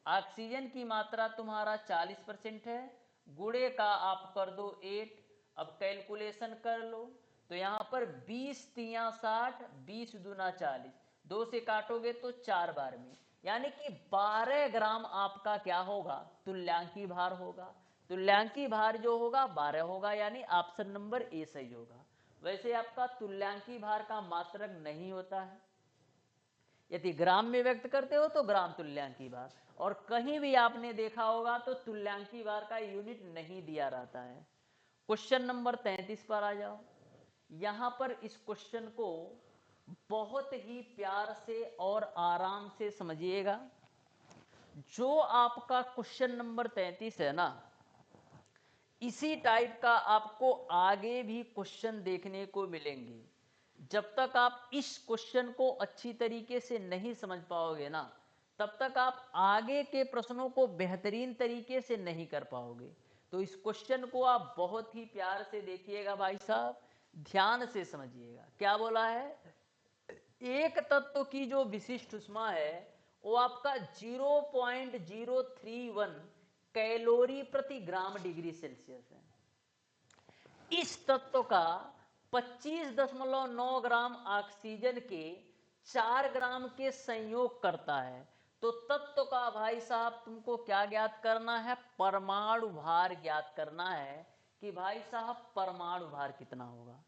ऑक्सीजन की मात्रा तुम्हारा 40% है, गुणे का आप कर दो 8। अब कैलकुलेशन कर लो, तो यहाँ पर 20 तिया 60, 20 दूना 40, 2 से काटोगे तो 4 बार में, यानी कि 12 ग्राम आपका क्या होगा तुल्यांकी भार होगा। तुल्यांकी भार जो होगा 12 होगा, यानी ऑप्शन नंबर ए सही होगा। वैसे आपका तुल्यांकी भार का मात्रक नहीं होता है, यदि ग्राम में व्यक्त करते हो तो ग्राम तुल्यांकी भार, और कहीं भी आपने देखा होगा तो तुल्यांकी भार का यूनिट नहीं दिया रहता है। क्वेश्चन नंबर 33 पर आ जाओ। यहां पर इस क्वेश्चन को बहुत ही प्यार से और आराम से समझिएगा। जो आपका क्वेश्चन नंबर 33 है ना, इसी टाइप का आपको आगे भी क्वेश्चन देखने को मिलेंगे। जब तक आप इस क्वेश्चन को अच्छी तरीके से नहीं समझ पाओगे ना, तब तक आप आगे के प्रश्नों को बेहतरीन तरीके से नहीं कर पाओगे। तो इस क्वेश्चन को आप बहुत ही प्यार से देखिएगा भाई साहब, ध्यान से समझिएगा। क्या बोला है, एक तत्व की जो विशिष्ट ऊष्मा है वो आपका 0.031 कैलोरी प्रति ग्राम डिग्री सेल्सियस है। इस तत्व का 25.9 ग्राम ऑक्सीजन के 4 ग्राम के संयोग करता है। तो तत्व का भाई साहब तुमको क्या ज्ञात करना है? परमाणु भार ज्ञात करना है कि भाई साहब परमाणु भार कितना होगा।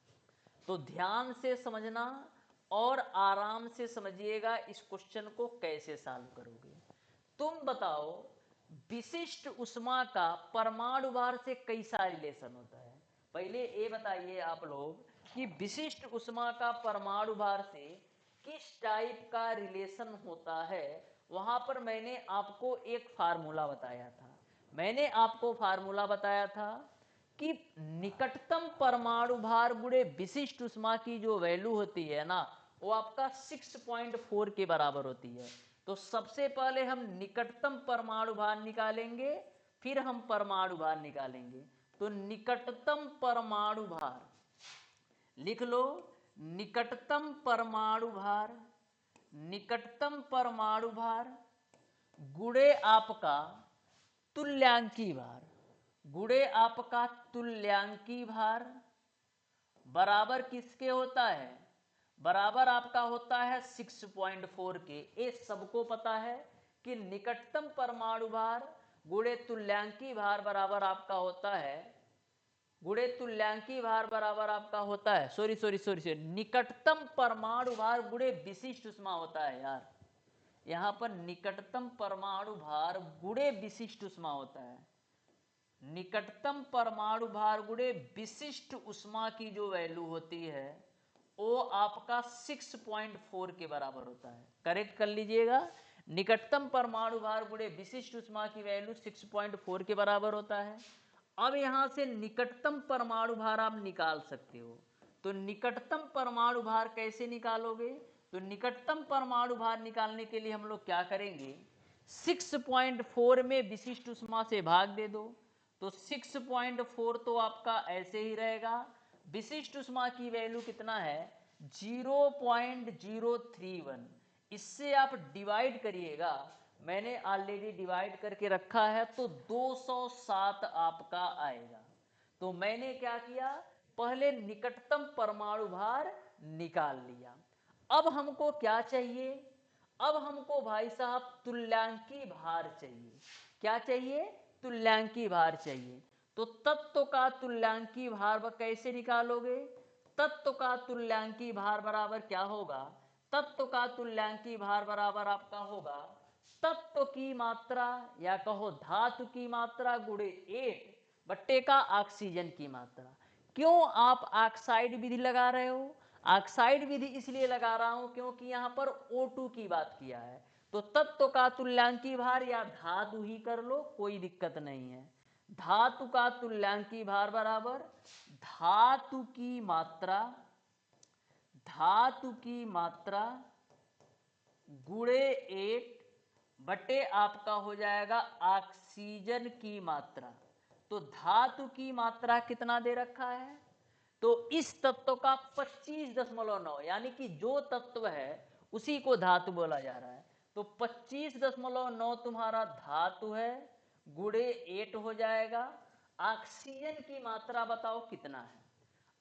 तो ध्यान से समझना और आराम से समझिएगा इस क्वेश्चन को कैसे सॉल्व करोगे। तुम बताओ विशिष्ट ऊष्मा का परमाणु भार से कैसा रिलेशन होता है? पहले ये बताइए आप लोग कि विशिष्ट ऊष्मा का परमाणु भार से किस टाइप का रिलेशन होता है। वहां पर मैंने आपको एक फार्मूला बताया था। मैंने आपको फार्मूला बताया था कि निकटतम परमाणु भार गुणे विशिष्ट ऊष्मा की जो वैल्यू होती है ना, वो आपका 6.4 के बराबर होती है। तो सबसे पहले हम निकटतम परमाणु भार निकालेंगे, फिर हम परमाणु भार निकालेंगे। तो निकटतम परमाणु भार लिख लो, निकटतम परमाणु भार, निकटतम परमाणु भार गुणे आपका तुल्यांकी भार, गुणे आपका तुल्यांकी भार बराबर किसके होता है? बराबर आपका होता है 6.4 के। ये सबको पता है कि निकटतम परमाणु भार गुणे तुल्यांकी भार बराबर आपका होता है, गुणे तुल्यांकी भार बराबर आपका होता है, सॉरी, निकटतम परमाणु भार गुणे विशिष्ट ऊष्मा होता है यार। यहां पर निकटतम परमाणु भार गुणे विशिष्ट ऊष्मा होता है। निकटतम परमाणु भार गुणे विशिष्ट ऊष्मा की जो वैल्यू होती है वो आपका 6.4 के बराबर होता है। करेक्ट कर लीजिएगा, निकटतम परमाणु भार गुणे विशिष्ट ऊष्मा की वैल्यू 6.4 के बराबर होता है। अब यहां से निकटतम परमाणु भार आप निकाल सकते हो। तो निकटतम परमाणु भार कैसे निकालोगे? तो निकटतम परमाणु भार निकालने के लिए हम लोग क्या करेंगे, 6.4 में विशिष्ट ऊष्मा से भाग दे दो। तो 6.4 तो आपका ऐसे ही रहेगा। विशिष्ट ऊष्मा की वैल्यू कितना है? 0.031। इससे आप डिवाइड करिएगा, मैंने ऑलरेडी डिवाइड करके रखा है, तो 207 आपका आएगा। तो मैंने क्या किया, पहले निकटतम परमाणु भार निकाल लिया। अब हमको क्या चाहिए? अब हमको भाई साहब तुल्यांकी भार चाहिए। क्या चाहिए? तुल्यांकी भार चाहिए। तो तत्व का तुल्यांकी भार कैसे निकालोगे? तत्व का तुल्यांकी भार बराबर क्या होगा? तत्व का तुल्यांकी भार बराबर आपका होगा तत्व की मात्रा या कहो धातु की मात्रा गुणे 8 बट्टे का ऑक्सीजन की मात्रा। क्यों आप ऑक्साइड विधि लगा रहे हो? ऑक्साइड विधि इसलिए लगा रहा हूं क्योंकि यहां पर O2 की बात किया है। तो तत्व का तुल्यांकी भार या धातु ही कर लो, कोई दिक्कत नहीं है। धातु का तुल्यांकी भार बराबर धातु की मात्रा, धातु की मात्रा गुणे 8 बटे आपका हो जाएगा ऑक्सीजन की मात्रा। तो धातु की मात्रा कितना दे रखा है? तो इस तत्व का 25.9, यानी कि जो तत्व है उसी को धातु बोला जा रहा है। तो 25.9 तुम्हारा धातु है, गुणे 8 हो जाएगा। ऑक्सीजन की मात्रा बताओ कितना है?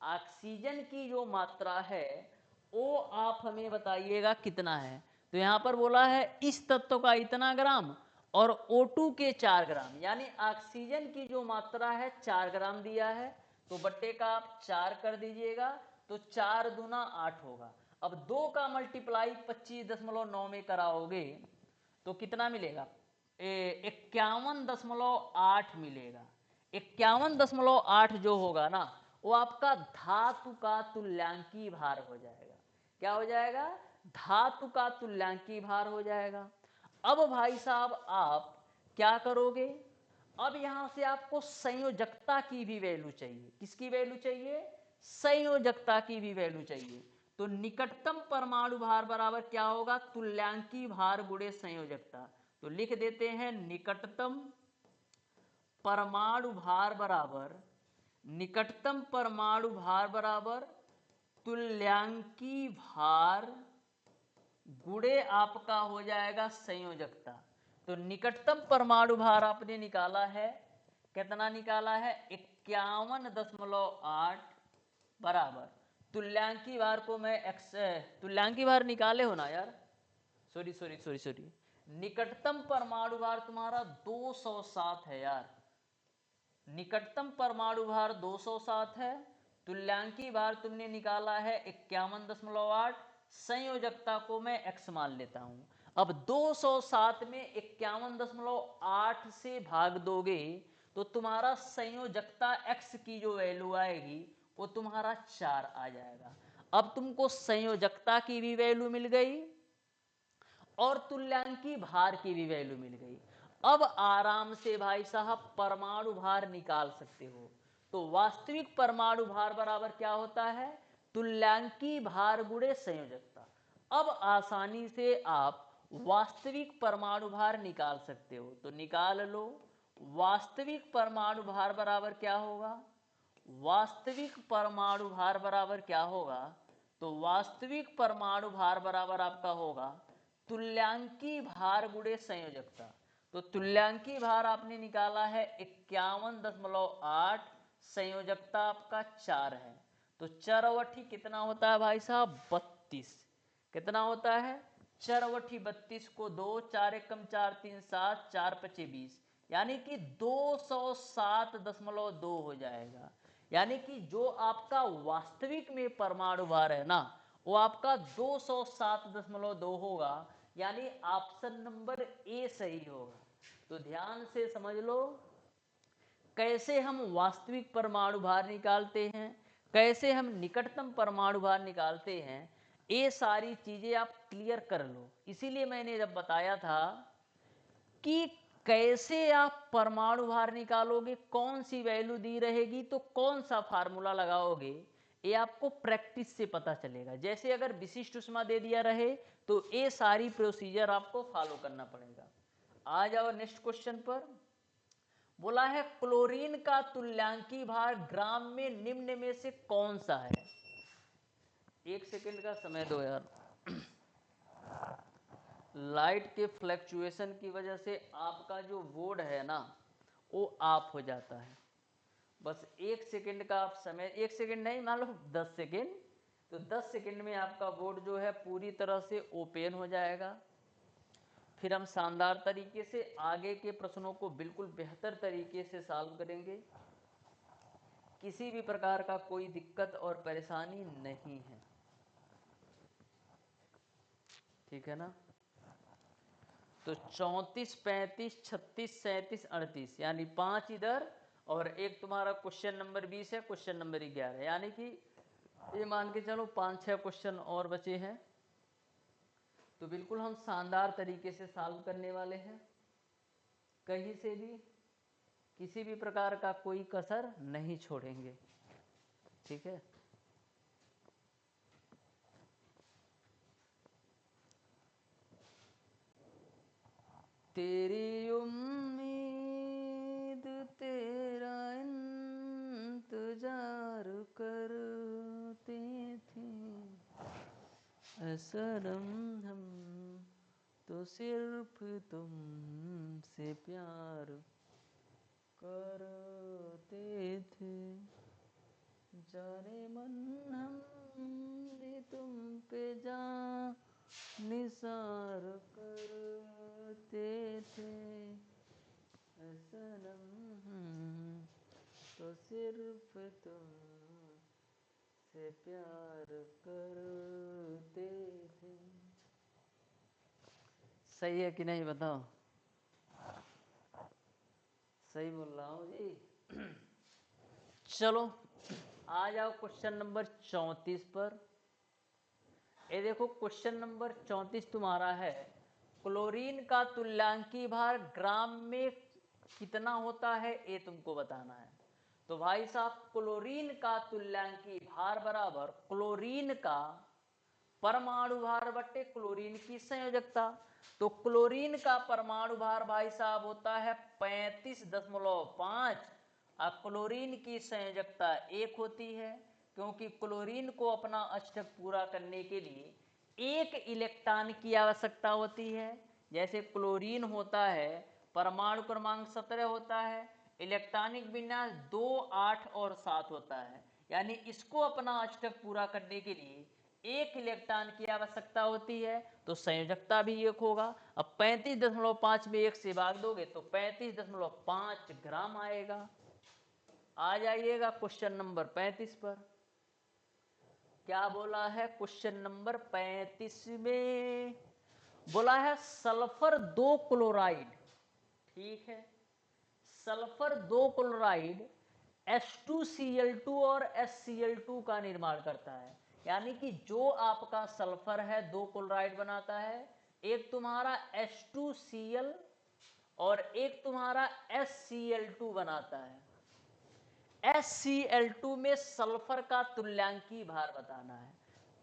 ऑक्सीजन की जो मात्रा है वो आप हमें बताइएगा कितना है। तो यहां पर बोला है इस तत्व का इतना ग्राम और O2 के 4 ग्राम, यानी ऑक्सीजन की जो मात्रा है 4 ग्राम दिया है। तो बट्टे का आप 4 कर दीजिएगा, तो 4 दूना 8 होगा। अब 2 का मल्टीप्लाई 25.9 में कराओगे तो कितना मिलेगा? 51.8 मिलेगा। 51.8 जो होगा ना वो आपका धातु का तुल्यांकी भार हो जाएगा। क्या हो जाएगा? धातु का तुल्यांकी भार हो जाएगा। अब भाई साहब आप क्या करोगे? अब यहां से आपको संयोजकता की भी वैल्यू चाहिए। किसकी वैल्यू चाहिए? संयोजकता की भी वैल्यू चाहिए। तो निकटतम परमाणु भार बराबर क्या होगा? तुल्यांकी भार गुणे संयोजकता। तो लिख देते हैं निकटतम परमाणु भार बराबर, निकटतम परमाणु भार बराबर तुल्यांकी भार गुणे आपका हो जाएगा संयोजकता। तो निकटतम परमाणु भार आपने निकाला है, कितना निकाला है? 51.8 बराबर तुल्यांकी भार को मैं एक्स, तुल्यांकी भार निकाले हो ना यार, सॉरी सॉरी सॉरी सॉरी, निकटतम परमाणु भार तुम्हारा 207 है यार, निकटतम परमाणु भार 207 है, तुल्यांकी भार तुमने निकाला है 51.8, संयोजकता को मैं x मान लेता हूं। अब 207 में 51.8 से भाग दोगे तो तुम्हारा संयोजकता x की जो वैल्यू आएगी वो तुम्हारा 4 आ जाएगा। अब तुमको संयोजकता की भी वैल्यू मिल गई और तुल्यांकी भार की भी वैल्यू मिल गई। अब आराम से भाई साहब परमाणु भार निकाल सकते हो। तो वास्तविक परमाणु भार बराबर क्या होता है? तुल्यांकी भार गुणे संयोजकता। अब आसानी से आप वास्तविक परमाणु भार निकाल सकते हो, तो निकाल लो। वास्तविक परमाणु भार बराबर क्या होगा? वास्तविक परमाणु भार बराबर क्या होगा? तो वास्तविक परमाणु भार बराबर आपका होगा तुल्यांकी भार गुणे संयोजकता। तो तुल्यांकी भार आपने निकाला है 51.8, संयोजकता आपका 4 है। तो चरवठी कितना होता है भाई साहब? 32। कितना होता है? चरवठी 32 को 2, 4 एकम 4, 3 7, 4 पचे 20, यानी कि 207.2 हो जाएगा। यानी कि जो आपका वास्तविक में परमाणु भार है ना वो आपका 207.2 होगा, यानी ऑप्शन नंबर ए सही होगा। तो ध्यान से समझ लो कैसे हम वास्तविक परमाणु भार निकालते हैं, कैसे हम निकटतम परमाणु भार निकालते हैं, ये सारी चीजें आप क्लियर कर लो। इसीलिए मैंने जब बताया था कि कैसे आप परमाणु भार निकालोगे, कौन सी वैल्यू दी रहेगी तो कौन सा फार्मूला लगाओगे, ये आपको प्रैक्टिस से पता चलेगा। जैसे अगर विशिष्ट ऊष्मा दे दिया रहे तो ये सारी प्रोसीजर आपको फॉलो करना पड़ेगा। आ जाओ नेक्स्ट क्वेश्चन पर। बोला है क्लोरीन का तुल्यांकी भार ग्राम में निम्न में से कौन सा है? एक सेकंड का समय दो यार, लाइट के फ्लक्चुएशन की वजह से आपका जो बोर्ड है ना वो ऑफ हो जाता है। बस एक सेकंड का आप समय, एक सेकंड नहीं मान लो 10 सेकंड, तो 10 सेकंड में आपका बोर्ड जो है पूरी तरह से ओपन हो जाएगा। फिर हम शानदार तरीके से आगे के प्रश्नों को बिल्कुल बेहतर तरीके से सॉल्व करेंगे। किसी भी प्रकार का कोई दिक्कत और परेशानी नहीं है, ठीक है ना? तो 34, 35, 36, 37, 38 यानी 5 इधर और एक तुम्हारा क्वेश्चन नंबर 20 है, क्वेश्चन नंबर 11, यानी कि ये मान के चलो 5-6 क्वेश्चन और बचे हैं। तो बिल्कुल हम शानदार तरीके से सॉल्व करने वाले हैं, कहीं से भी किसी भी प्रकार का कोई कसर नहीं छोड़ेंगे, ठीक है? तेरी उम्मीद तेरा इंतजार करते थे सनम, हम तो सिर्फ तुमसे प्यार करते थे, जाने मन हम भी तुम पे जान निसार करते थे सनम, तो सिर्फ तुम से प्यार करते थे। सही है कि नहीं बताओ? सही बोल रहा हूँ जी। चलो आ जाओ क्वेश्चन नंबर 34 पर। ये देखो क्वेश्चन नंबर 34 तुम्हारा है क्लोरीन का तुल्यांकी भार ग्राम में कितना होता है ये तुमको बताना है। तो भाई साहब क्लोरीन का तुल्यांकी भार बराबर क्लोरीन का परमाणु भार बट्टे क्लोरीन की संयोजकता। तो क्लोरीन का परमाणु भार भाई साहब होता है 35.5 और क्लोरीन की संयोजकता 1 होती है, क्योंकि क्लोरीन को अपना अष्टक पूरा करने के लिए एक इलेक्ट्रॉन की आवश्यकता होती है। जैसे क्लोरीन होता है, परमाणु क्रमांक 17 होता है, इलेक्ट्रॉनिक विन्यास 2, 8 और 7 होता है। यानी इसको अपना अष्टक पूरा करने के लिए एक इलेक्ट्रॉन की आवश्यकता होती है, तो संयोजकता भी एक होगा। अब 35.5 में 1 से भाग दोगे तो 35.5 ग्राम आएगा। आ जाइएगा क्वेश्चन नंबर 35 पर। क्या बोला है क्वेश्चन नंबर 35 में? बोला है सल्फर 2 क्लोराइड, ठीक है, सल्फर 2 क्लोराइड H2Cl2 और HCl2 का निर्माण करता है। यानी कि जो आपका सल्फर है 2 क्लोराइड बनाता है, एक तुम्हारा H2Cl और एक तुम्हारा HCl2 बनाता है। HCl2 में सल्फर का तुल्यांकी भार बताना है।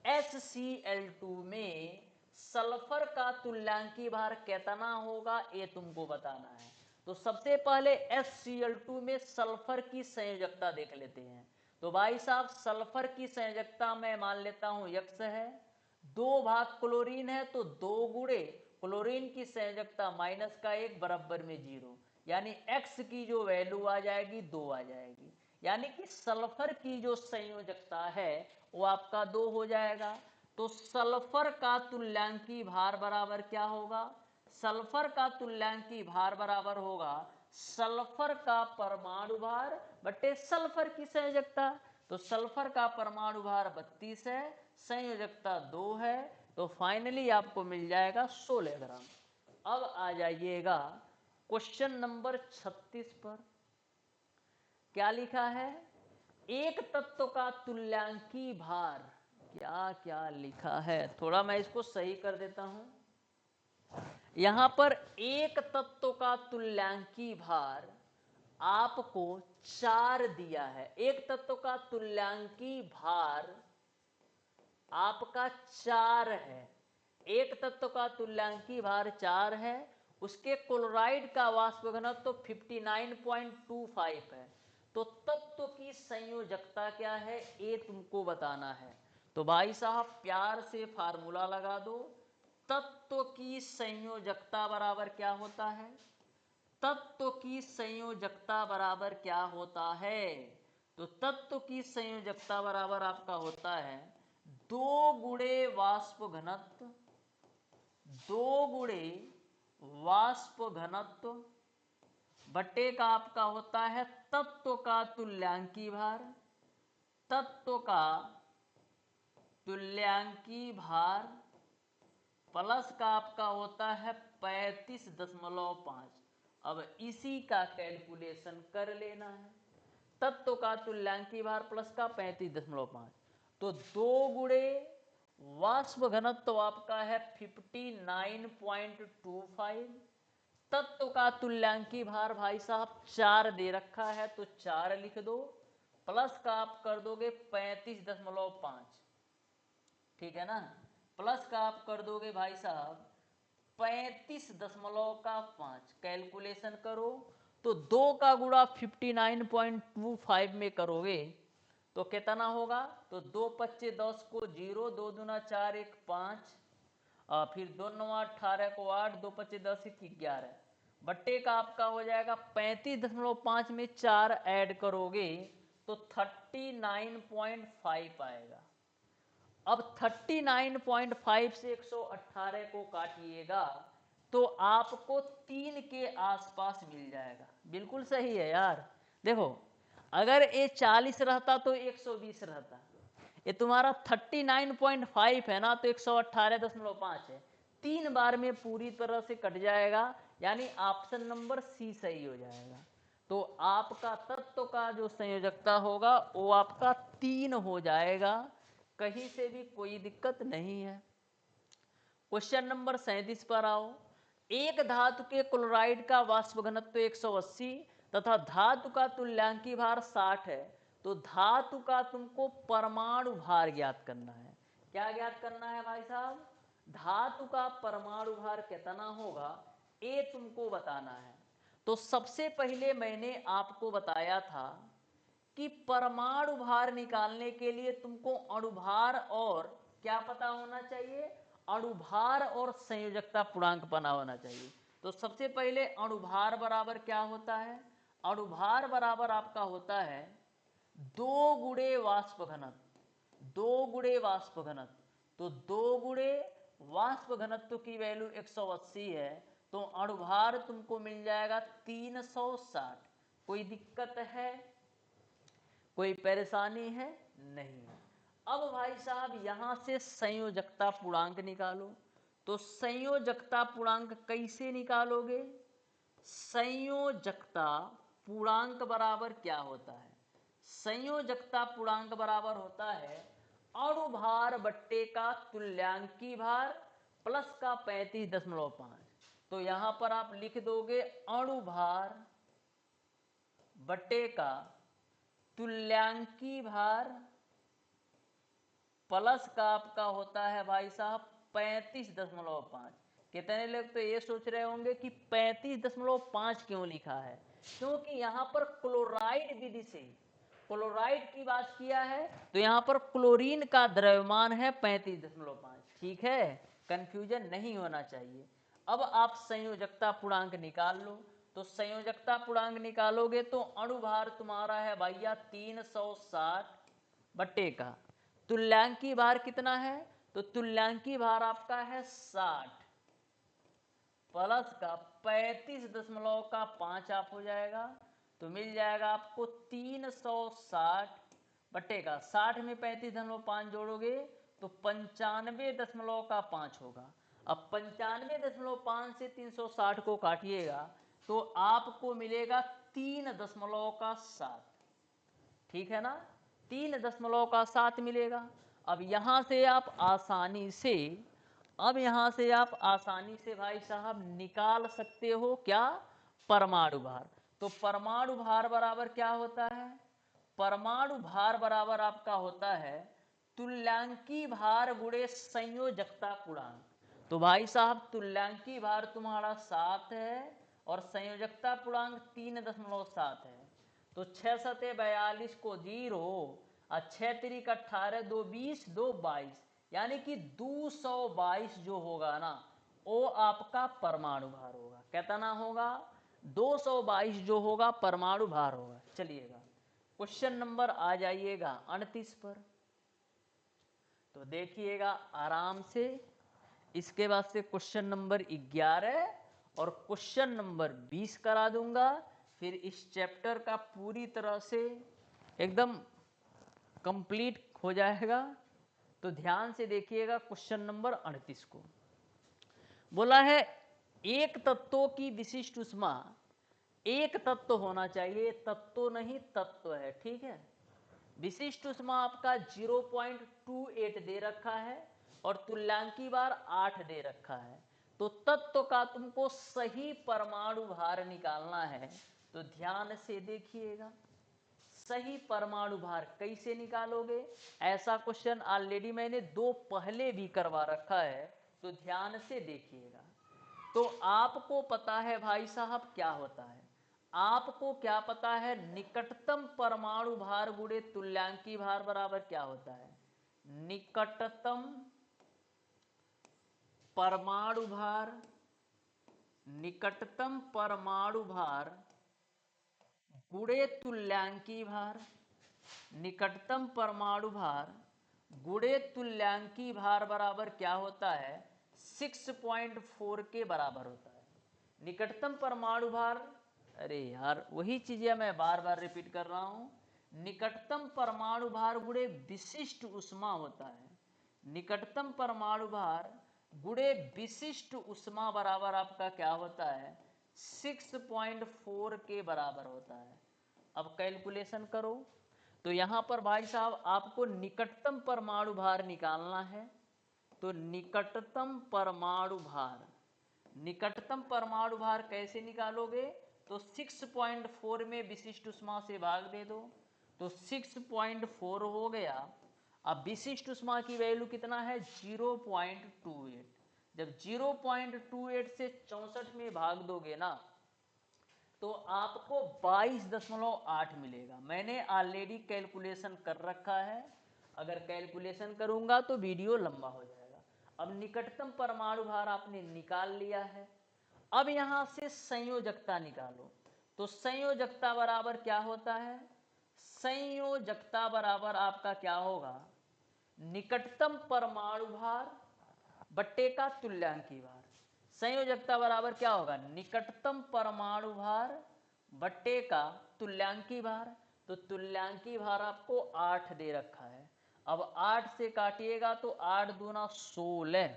HCl2 में सल्फर का तुल्यांकी भार कितना होगा ये तुमको बताना है। तो सबसे पहले HCl2 में सल्फर की संयोजकता देख लेते हैं। तो भाई साहब सल्फर की संयोजकता मैं मान लेता हूं X है, 2 भाग क्लोरीन है तो 2 गुणे क्लोरीन की संयोजकता -1 बराबर में 0, यानी X की जो वैल्यू आ जाएगी 2 आ जाएगी। यानी कि सल्फर की जो संयोजकता है वो आपका 2 हो जाएगा। तो सल्फर का तुल्यांकी भार बराबर क्या होगा? सल्फर का तुल्यांकी भार बराबर होगा सल्फर का परमाणु भार बटे सल्फर की संयोजकता। तो सल्फर का परमाणु भार 32 है, संयोजकता 2 है, तो फाइनली आपको मिल जाएगा 16 ग्राम। अब आ जाइएगा क्वेश्चन नंबर 36 पर। क्या लिखा है? एक तत्व का तुल्यांकी भार, क्या क्या लिखा है, थोड़ा मैं इसको सही कर देता हूं। यहां पर एक तत्व का तुल्यांकी भार आपको 4 दिया है। एक तत्व का तुल्यांकी भार आपका 4 है। एक तत्व का तुल्यांकी भार 4 है, उसके क्लोराइड का वाष्प घनत्व तो 59.25 है। तो तत्व की संयोजकता क्या है ये तुमको बताना है। तो भाई साहब प्यार से फार्मूला लगा दो। तत्व की संयोजकता बराबर क्या होता है? तत्व की संयोजकता बराबर क्या होता है? तो तत्व की संयोजकता बराबर आपका होता है 2 गुणे वाष्प घनत्व, 2 गुणे वाष्प घनत्व बटे का आपका होता है तत्व का तुल्यांकी भार। तत्व का तुल्यांकी भार प्लस का आपका होता है 35.5। अब इसी का कैलकुलेशन कर लेना है। तत्व का तुल्यांकी भार प्लस का 35.5, तो 2 गुणे वाष्प घनत्व आपका है 59.25। तत्व का तुल्यांकी भार भाई साहब 4 दे रखा है तो 4 लिख दो, प्लस का आप कर दोगे 35.5, ठीक है ना। प्लस का आप कर दोगे भाई साहब 35.5, कैलकुलेशन करो तो 2 का गुणा 59.25 में करोगे तो कितना होगा? तो 2 पच्चे 10 को 0, 2 दूना 4, 1 5, फिर 2 9 18 को 8, 2 पच्चे 10, 1 11, बट्टे का आपका हो जाएगा 35.5 में 4 ऐड करोगे तो 39.5 आएगा। अब 39.5 से 118 को काटिएगा तो आपको 3 के आसपास मिल जाएगा। बिल्कुल सही है यार। देखो अगर ये 40 रहता तो 120 रहता, ये तुम्हारा 39.5 है ना तो 118.5 है, 3 बार में पूरी तरह से कट जाएगा, यानी ऑप्शन नंबर सी सही हो जाएगा। तो आपका तत्व का जो संयोजकता होगा वो आपका 3 हो जाएगा, कहीं से भी कोई दिक्कत नहीं है। क्वेश्चन नंबर 37 पर आओ। एक धातु के क्लोराइड का वाष्प घनत्व 180 तथा धातु का तुल्यांकी भार 60 है, तो धातु का तुमको परमाणु भार ज्ञात करना है। क्या ज्ञात करना है भाई साहब? धातु का परमाणु भार कितना होगा ये तुमको बताना है। तो सबसे पहले मैंने आपको बताया था कि परमाणु भार निकालने के लिए तुमको अणुभार और क्या पता होना चाहिए? अणुभार और संयोजकता पूर्णांक पता होना चाहिए। तो सबसे पहले अणुभार बराबर क्या होता है? अणुभार बराबर आपका होता है 2 गुणे वाष्प घनत्व, 2 गुणे वाष्प घनत्व। तो 2 गुणे वाष्प घनत्व की वैल्यू 180 है, तो अणुभार तुमको मिल जाएगा 360। कोई दिक्कत है? कोई परेशानी है? नहीं। अब भाई साहब यहां से संयोजकता पूर्णांक निकालो। तो संयोजकता पूर्णांक कैसे निकालोगे? संयोजकता पूर्णांक बराबर क्या होता है? संयोजकता पूर्णांक बराबर होता है अणुभार बट्टे का तुल्यांकी भार प्लस का 35.5। तो यहां पर आप लिख दोगे अणुभार बट्टे का तुल्यांकी भार प्लस का आपका होता है भाई साहब 35.5। कितने लोग तो ये सोच रहे होंगे कि 35.5 क्यों लिखा है? क्योंकि यहाँ पर क्लोराइड विधि से क्लोराइड की बात किया है, तो यहाँ पर क्लोरीन का द्रव्यमान है 35.5। ठीक है, कंफ्यूजन नहीं होना चाहिए। अब आप संयोजकता पूर्णांक निकाल लो। तो संयोजकता पूर्णांक निकालोगे तो अणुभार तुम्हारा है भैया 360 बट्टे का तुल्यांकी भार कितना है? तो तुल्यांकी भार आपका है 60 प्लस का 35.5 आप हो जाएगा। तो मिल जाएगा आपको 360 बट्टे का 60 में 35.5 जोड़ोगे तो 95.5 होगा। अब 95.5 से 360 को काटिएगा तो आपको मिलेगा 3.7। ठीक है ना? 3.7 मिलेगा। अब यहाँ से आप आसानी से भाई साहब निकाल सकते हो क्या? परमाणु भार। तो परमाणु भार बराबर क्या होता है? परमाणु भार बराबर आपका होता है तुल्यांकी भार गुणे संयोजकता पूर्णांक। तो भाई साहब तुल्यांकी भार तुम्हारा 7 है और संयोजकता पूर्णांक 3.7 है। तो 6 सते 42 को 0 और 6 तिरिक 18, 2 20, 2 22, यानी कि 222 जो होगा ना वो आपका परमाणु भार होगा। कितना होगा? 222 जो होगा परमाणु भार होगा। चलिएगा क्वेश्चन नंबर आ जाइएगा 29 पर। तो देखिएगा आराम से। इसके बाद से क्वेश्चन नंबर 11 और क्वेश्चन नंबर 20 करा दूंगा। फिर इस चैप्टर का पूरी तरह से एकदम कंप्लीट हो जाएगा। तो ध्यान से देखिएगा क्वेश्चन नंबर 38 को। बोला है एक तत्वों की विशिष्ट ऊष्मा, एक तत्व होना चाहिए, तत्व नहीं तत्व है। ठीक है, विशिष्ट ऊष्मा आपका 0.28 दे रखा है और तुल्यांकी भार 8 दे रखा है। तो तत्व का तुमको सही परमाणु भार निकालना है। तो ध्यान से देखिएगा सही परमाणु भार कैसे निकालोगे। ऐसा क्वेश्चन ऑलरेडी मैंने 2 पहले भी करवा रखा है, तो ध्यान से देखिएगा। तो आपको पता है भाई साहब क्या होता है? आपको क्या पता है? निकटतम परमाणु भार गुणे तुल्यांकी भार बराबर क्या होता है? निकटतम परमाणु भार, निकटतम परमाणु भार गुणे तुल्यांकी भार, निकटतम परमाणु भार गुणे तुल्यांकी भार बराबर क्या होता है? 6.4 के बराबर होता है। निकटतम परमाणु भार, अरे यार वही चीजें मैं बार बार रिपीट कर रहा हूं। निकटतम परमाणु भार गुणे विशिष्ट ऊष्मा होता है। निकटतम परमाणु भार गुणे विशिष्ट ऊष्मा बराबर आपका क्या होता है? 6.4 के बराबर होता है। अब कैलकुलेशन करो। तो यहां पर भाई साहब आपको निकटतम परमाणु भार निकालना है। तो निकटतम परमाणु भार, निकटतम परमाणु भार कैसे निकालोगे? तो 6.4 में विशिष्ट ऊष्मा से भाग दे दो तो 6.4 हो गया। अब विशिष्ट ऊष्मा की वैल्यू कितना है? 0.28। जब 0.28 से 64 में भाग दोगे ना तो आपको 22.8 मिलेगा। मैंने ऑलरेडी कैलकुलेशन कर रखा है। अगर कैलकुलेशन करूंगा तो वीडियो लंबा हो जाएगा। अब निकटतम परमाणु भार आपने निकाल लिया है। अब यहां से संयोजकता निकालो। तो संयोजकता बराबर क्या होता है? संयोजकता बराबर आपका क्या होगा? निकटतम परमाणु भार बट्टे का तुल्यांकी भार। संयोजकता बराबर क्या होगा? निकटतम परमाणु भार बट्टे का तुल्यांकी भार। तो तुल्यांकी भार आपको 8 दे रखा है। अब 8 से काटिएगा तो 8 दूना 16।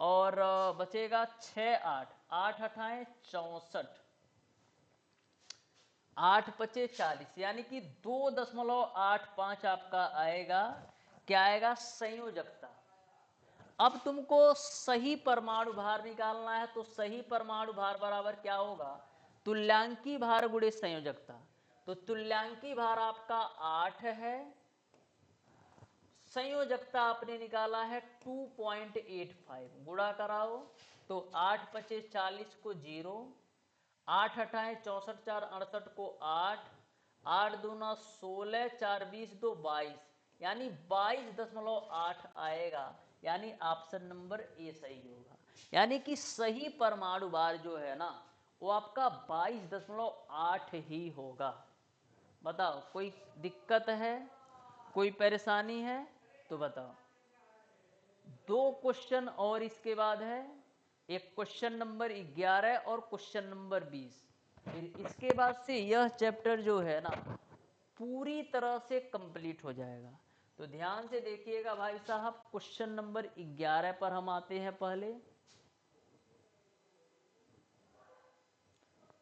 और बचेगा 6 8 8 अठाए 64, 8 पचे 40, यानी कि 2.85 आपका आएगा। क्या आएगा? संयोजकता। अब तुमको सही परमाणु भार निकालना है, तो सही परमाणु भार बराबर क्या होगा? तुल्यांकी भार गुणे संयोजकता। तो तुल्यांकी भार आपका 8 है, संयोजकता आपने निकाला है 2.85। गुणा कराओ तो 8 पचे 40 को 0, 8 अठाए 64, 4 68 को 8, 8 दूना 16, 4 20 2 22, यानी 22.8 आएगा। यानी ऑप्शन नंबर ए सही होगा। यानी कि सही परमाणु भार जो है ना, वो आपका 22.8 ही होगा। बताओ कोई दिक्कत है, कोई परेशानी है तो बताओ। 2 क्वेश्चन और इसके बाद है, एक क्वेश्चन नंबर 11 और क्वेश्चन नंबर 20। फिर इसके बाद से यह चैप्टर जो है ना पूरी तरह से कंप्लीट हो जाएगा। तो ध्यान से देखिएगा भाई साहब, क्वेश्चन नंबर 11 पर हम आते हैं पहले।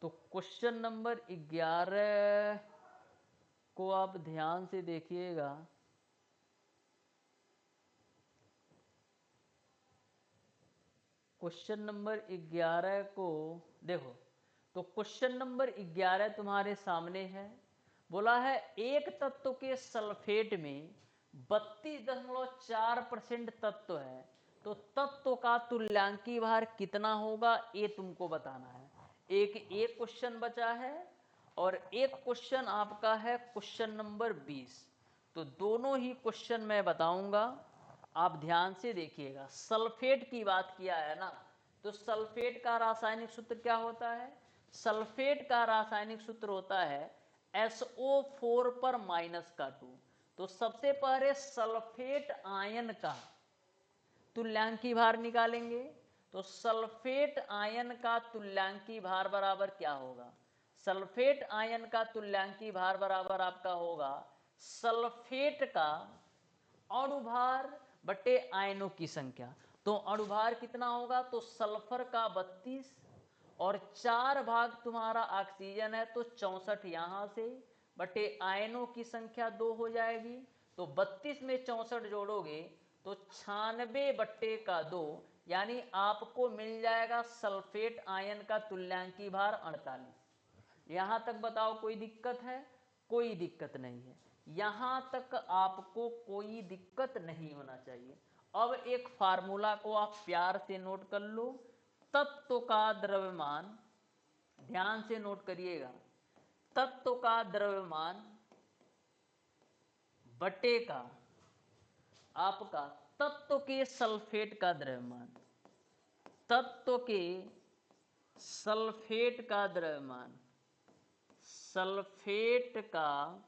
तो क्वेश्चन नंबर 11 को आप ध्यान से देखिएगा। क्वेश्चन नंबर 11 को देखो। तो क्वेश्चन नंबर 11 तुम्हारे सामने है। बोला है एक तत्व के सल्फेट में 32.4% तत्व है, तो तत्व का तुल्यांकी भार कितना होगा ये तुमको बताना है। एक क्वेश्चन बचा है और एक क्वेश्चन आपका है क्वेश्चन नंबर 20। तो दोनों ही क्वेश्चन मैं बताऊंगा, आप ध्यान से देखिएगा। सल्फेट की बात किया है ना, तो सल्फेट का रासायनिक सूत्र क्या होता है? सल्फेट का रासायनिक सूत्र होता है SO4 पर माइनस का 2। तो सबसे पहले सल्फेट आयन का तुल्यांकी भार निकालेंगे। तो सल्फेट आयन का तुल्यांकी भार बराबर क्या होगा? सल्फेट आयन का तुल्यांकी भार बराबर आपका होगा सल्फेट का अणुभार बटे आयनों की संख्या। तो अणुभार कितना होगा? तो सल्फर का 32 और 4 भाग तुम्हारा ऑक्सीजन है, तो 64 यहां से बटे आयनों की संख्या 2 हो जाएगी। तो 32 में 64 जोड़ोगे तो 96 बट्टे का 2, यानी आपको मिल जाएगा सल्फेट आयन का तुल्यांकी भार 48। यहां तक बताओ कोई दिक्कत है? कोई दिक्कत नहीं है। यहां तक आपको कोई दिक्कत नहीं होना चाहिए। अब एक फार्मूला को आप प्यार से नोट कर लो। तत्व का द्रव्यमान, ध्यान से नोट करिएगा, तत्व का द्रव्यमान बटे का आपका तत्व के सल्फेट का द्रव्यमान, तत्व के सल्फेट का द्रव्यमान, सल्फेट का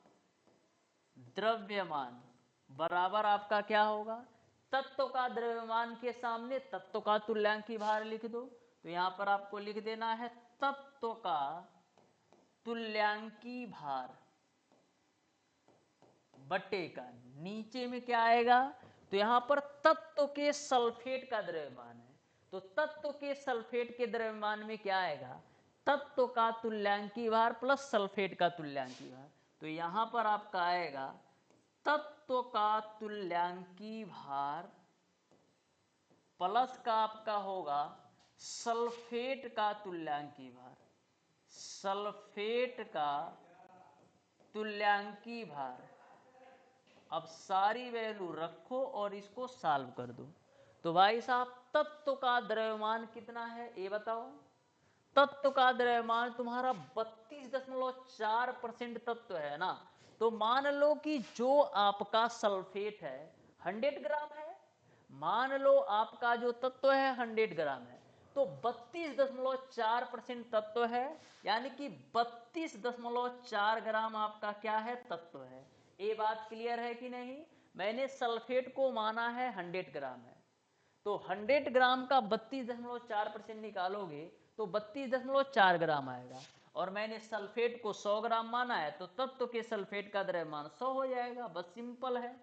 द्रव्यमान बराबर आपका क्या होगा? तत्व का द्रव्यमान के सामने तत्व का तुल्यांकी भार लिख दो। तो यहां पर आपको लिख देना है तत्व का तुल्यांकी भार बटे का, नीचे में क्या आएगा? तो यहां पर तत्व के सल्फेट का द्रव्यमान है, तो तत्व के सल्फेट के द्रव्यमान में क्या आएगा? तत्व का तुल्यांकी भार प्लस सल्फेट का तुल्यांकी भार। तो यहां पर आपका आएगा तत्व का तुल्यांकी भार प्लस का आपका होगा सल्फेट का तुल्यांकी भार, सल्फेट का तुल्यांकी भार। अब सारी वैल्यू रखो और इसको सॉल्व कर दो। तो भाई साहब तत्व का द्रव्यमान कितना है ये बताओ। तत्व का द्रव्यमान तुम्हारा 32.4% तत्व है ना, तो मान लो कि जो आपका सल्फेट है 100 ग्राम है, मान लो आपका जो तत्व है 100 ग्राम है, तो 32.4% तत्व है, यानी कि 32.4 ग्राम आपका क्या है, तत्व है। ये बात क्लियर है कि नहीं? मैंने सल्फेट को माना है 100 ग्राम है, तो 100 ग्राम का 32.4% निकालोगे तो 32.4 ग्राम आएगा, और मैंने सल्फेट को 100 ग्राम माना है, तो तत्व के सल्फेट का द्रव्यमान 100 हो जाएगा। बस सिंपल है।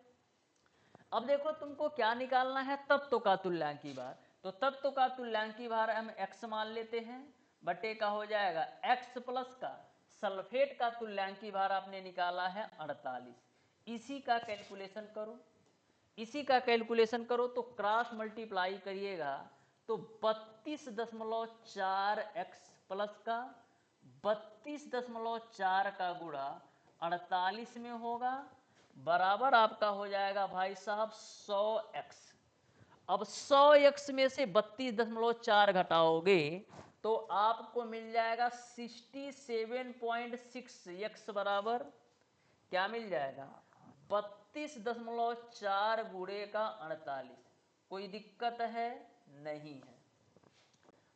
अब देखो तुमको क्या निकालना है, तत्व का तुल्यांकी भार। तो तत्व का तुल्यांकी भार हम x मान लेते हैं, बटे का हो जाएगा x प्लस का सल्फेट का तुल्यांकी भार आपने निकाला है 48। इसी का कैलकुलेशन करो, इसी का कैलकुलेशन करो, तो क्रॉस मल्टीप्लाई करिएगा तो 32.4x प्लस का 32.4 का गुणा 48 में होगा, बराबर आपका हो जाएगा भाई साहब 100x। अब 100x में से 32.4 घटाओगे तो आपको मिल जाएगा 67.6x बराबर क्या मिल जाएगा, 32.4 गुणे का 48। कोई दिक्कत है? नहीं है।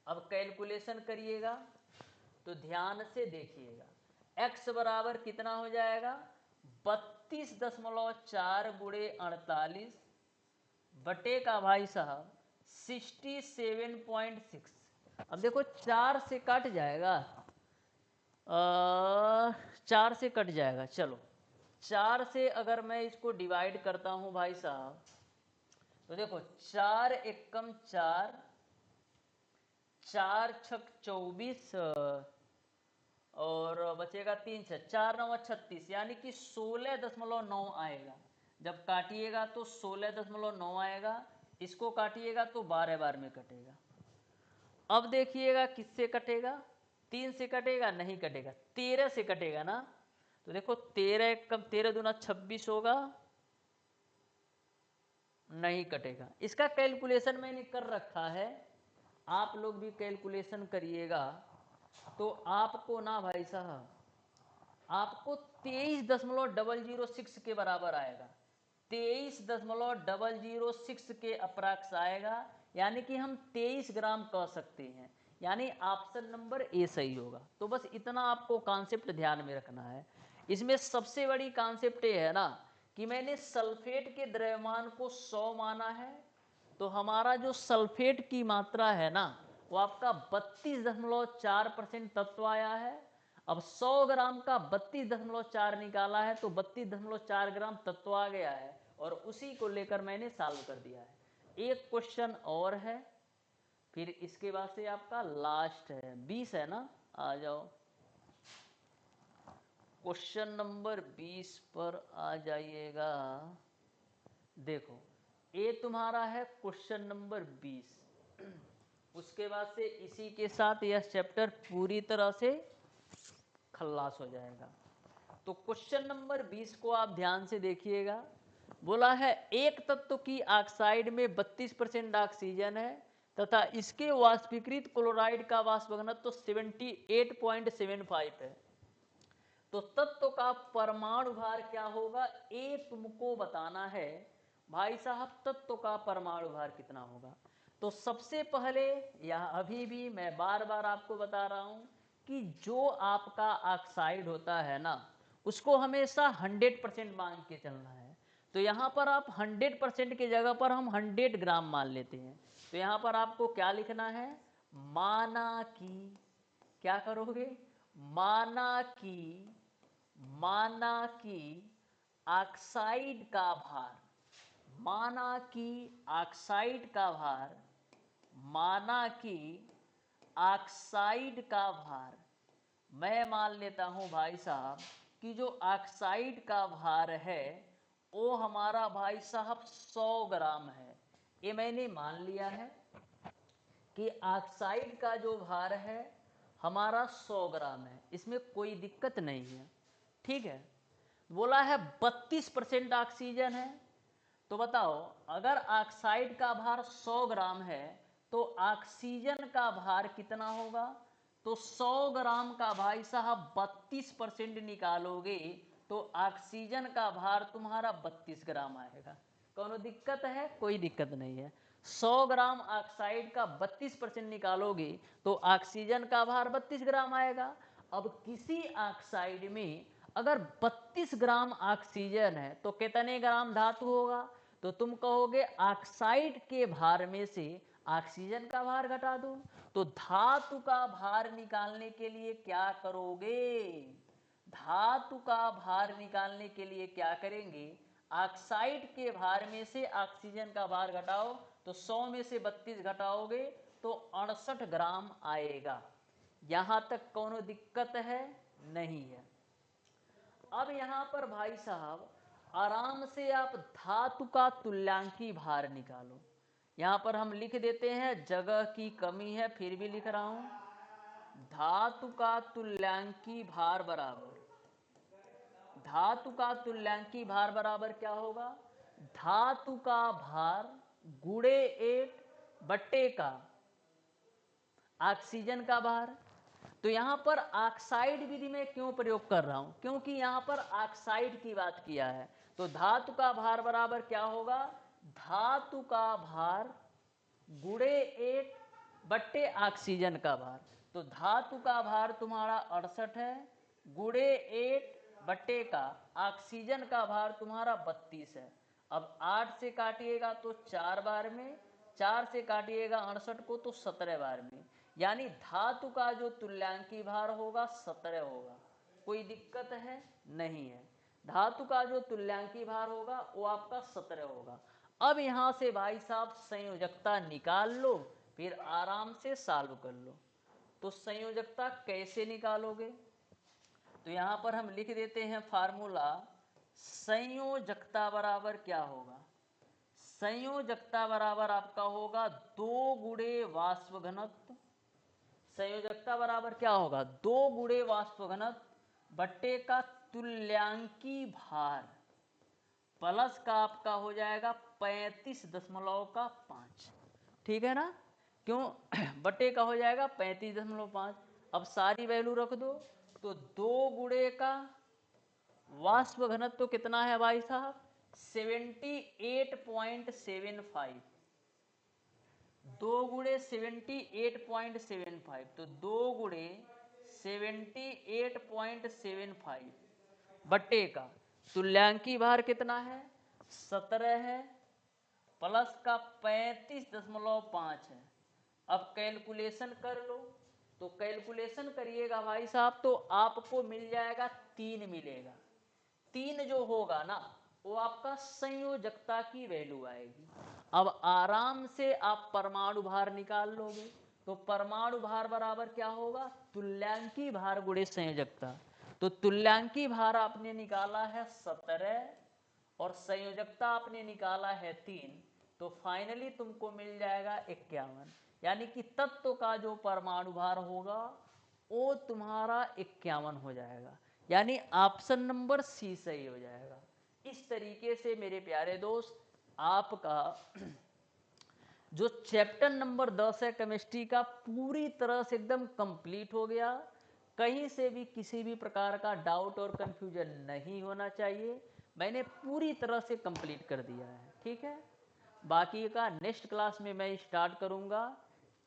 अब कैलकुलेशन करिएगा तो ध्यान से देखिएगा, x बराबर कितना हो जाएगा, 32.4 गुणे 48 बटे का भाई साहब 67.6। अब देखो 4 से कट जाएगा, 4 से कट जाएगा, चलो 4 से अगर मैं इसको डिवाइड करता हूं भाई साहब, तो देखो 4 एकम 4, 4 छक 24 और बचेगा 3 छक 4 9 36, यानी कि 16.9 आएगा। जब काटिएगा तो 16.9 आएगा, इसको काटिएगा तो 12 बार में कटेगा। अब देखिएगा किससे कटेगा, 3 से कटेगा? नहीं कटेगा, 13 से कटेगा ना। तो देखो 13 कम 13 दूना 26 होगा, नहीं कटेगा। इसका कैलकुलेशन मैंने कर रखा है, आप लोग भी कैलकुलेशन करिएगा तो आपको ना भाई साहब आपको 23.006 के बराबर आएगा, 23.006 के अप्रॉक्स आएगा, यानी कि हम 23 ग्राम कह सकते हैं, यानी ऑप्शन नंबर ए सही होगा। तो बस इतना आपको कॉन्सेप्ट ध्यान में रखना है। इसमें सबसे बड़ी कॉन्सेप्ट ये है ना कि मैंने सल्फेट के द्रव्यमान को 100 माना है, तो हमारा जो सल्फेट की मात्रा है ना वो आपका 32.4% तत्व आया है। अब 100 ग्राम का 32.4 निकाला है तो 32.4 ग्राम तत्व आ गया है, और उसी को लेकर मैंने सॉल्व कर दिया है। एक क्वेश्चन और है, फिर इसके बाद से आपका लास्ट है, 20 है ना, आ जाओ क्वेश्चन नंबर 20 पर आ जाइएगा। देखो ये तुम्हारा है क्वेश्चन नंबर 20। उसके बाद से इसी के साथ यह चैप्टर पूरी तरह से खल्लास हो जाएगा। तो क्वेश्चन नंबर 20 को आप ध्यान से देखिएगा। बोला है एक तत्व की ऑक्साइड में 32% ऑक्सीजन है तथा इसके वाष्पीकृत क्लोराइड का वाष्प घनत्व 78.75 है, तो तत्व का परमाणु भार क्या होगा, ये तुमको बताना है भाई साहब। तत्व का परमाणु भार कितना होगा? तो सबसे पहले यह अभी भी मैं बार बार आपको बता रहा हूं कि जो आपका ऑक्साइड होता है ना उसको हमेशा 100% मान के चलना है। तो यहाँ पर आप 100% की जगह पर हम 100 ग्राम मान लेते हैं। तो यहाँ पर आपको क्या लिखना है, माना कि, क्या करोगे, माना कि ऑक्साइड का भार, माना कि ऑक्साइड का भार, माना कि ऑक्साइड का भार, मैं मान लेता हूं भाई साहब कि जो ऑक्साइड का भार है वो हमारा भाई साहब 100 ग्राम है। ये मैंने मान लिया है कि ऑक्साइड का जो भार है हमारा 100 ग्राम है, इसमें कोई दिक्कत नहीं है, ठीक है। बोला है 32% ऑक्सीजन है, तो बताओ अगर ऑक्साइड का भार 100 ग्राम है तो ऑक्सीजन का भार कितना होगा। तो 100 ग्राम का भाई साहब 32% निकालोगे तो ऑक्सीजन का भार तुम्हारा 32 ग्राम आएगा। कोनो दिक्कत है? कोई दिक्कत नहीं है। 100 ग्राम ऑक्साइड का 32% निकालोगे तो ऑक्सीजन का भार 32 ग्राम आएगा। अब किसी ऑक्साइड में अगर 32 ग्राम ऑक्सीजन है तो कितने ग्राम धातु होगा? तो तुम कहोगे ऑक्साइड के भार में से ऑक्सीजन का भार घटा दो। तो धातु का भार निकालने के लिए क्या करोगे? धातु का भार निकालने के लिए क्या करेंगे? ऑक्साइड के भार में से ऑक्सीजन का भार घटाओ, तो 100 में से 32 घटाओगे तो 68 ग्राम आएगा। यहां तक कोनो दिक्कत है? नहीं है। अब यहां पर भाई साहब आराम से आप धातु का तुल्यांकी भार निकालो। यहां पर हम लिख देते हैं, जगह की कमी है फिर भी लिख रहा हूं। धातु का तुल्यांकी भार बराबर, धातु का तुल्यांकी भार बराबर क्या होगा? धातु का भार गुणे 8 बट्टे का ऑक्सीजन का भार। तो यहां पर ऑक्साइड विधि में क्यों प्रयोग कर रहा हूं? क्योंकि यहां पर ऑक्साइड की बात किया है। तो धातु का भार बराबर क्या होगा? धातु का भार गुणे 8 बट्टे ऑक्सीजन का भार। तो धातु का भार तुम्हारा 68 है, गुणे 8 बट्टे का ऑक्सीजन का भार तुम्हारा 32 है। अब 8 से काटिएगा तो 4 बार में, 4 से काटिएगा 68 को तो 17 बार में, यानी धातु का जो तुल्यांकी भार होगा 17 होगा। कोई दिक्कत है? नहीं है। धातु का जो तुल्यांकी भार होगा वो आपका 17 होगा। अब यहां से भाई साहब संयोजकता निकाल लो, फिर आराम से सॉल्व कर लो। तो संयोजकता कैसे निकालोगे? तो यहां पर हम लिख देते हैं फार्मूला। संयोजकता बराबर क्या होगा? संयोजकता बराबर आपका होगा 2 गुणे वाष्प घनत्व। संयोजकता बराबर क्या होगा? 2 गुणे वाष्प घनत्व बट्टे का तुल्यांकी भार प्लस का आपका हो जाएगा 35.5। ठीक है ना? क्यों? बट्टे का हो जाएगा 35.5। अब सारी वैल्यू रख दो। तो 2 गुणे का वाष्प घनत्व तो कितना है भाई साहब? 78.75। 2 गुणे 78.75, तो 2 गुणे 78.75 बट्टे का तुल्यांकी भार कितना है? 17 है, प्लस का 35.5 है। अब कैलकुलेशन कर लो। तो कैलकुलेशन करिएगा भाई साहब तो आपको मिल जाएगा 3 मिलेगा। 3 जो होगा ना वो आपका संयोजकता की वैल्यू आएगी। अब आराम से आप परमाणु भार निकाल लोगे। तो परमाणु भार बराबर क्या होगा? तुल्यांकी भार गुणे संयोजकता। तो तुल्यांकी भार आपने निकाला है 17 और संयोजकता आपने निकाला है 3, तो फाइनली तुमको मिल जाएगा 51। यानी कि तत्व का जो परमाणु भार होगा वो तुम्हारा 51 हो जाएगा। यानी ऑप्शन नंबर सी सही हो जाएगा। इस तरीके से मेरे प्यारे दोस्त आपका जो चैप्टर नंबर 10 है केमिस्ट्री का पूरी तरह से एकदम कंप्लीट हो गया। कहीं से भी किसी भी प्रकार का डाउट और कंफ्यूजन नहीं होना चाहिए। मैंने पूरी तरह से कंप्लीट कर दिया है। ठीक है, बाकी का नेक्स्ट क्लास में मैं स्टार्ट करूंगा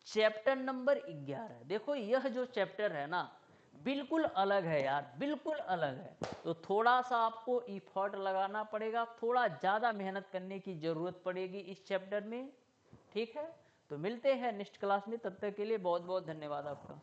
चैप्टर नंबर 11। देखो यह जो चैप्टर है ना बिल्कुल अलग है यार, बिल्कुल अलग है। तो थोड़ा सा आपको इफर्ट लगाना पड़ेगा, थोड़ा ज़्यादा मेहनत करने की ज़रूरत पड़ेगी इस चैप्टर में। ठीक है, तो मिलते हैं नेक्स्ट क्लास में। तब तक के लिए बहुत बहुत धन्यवाद आपका।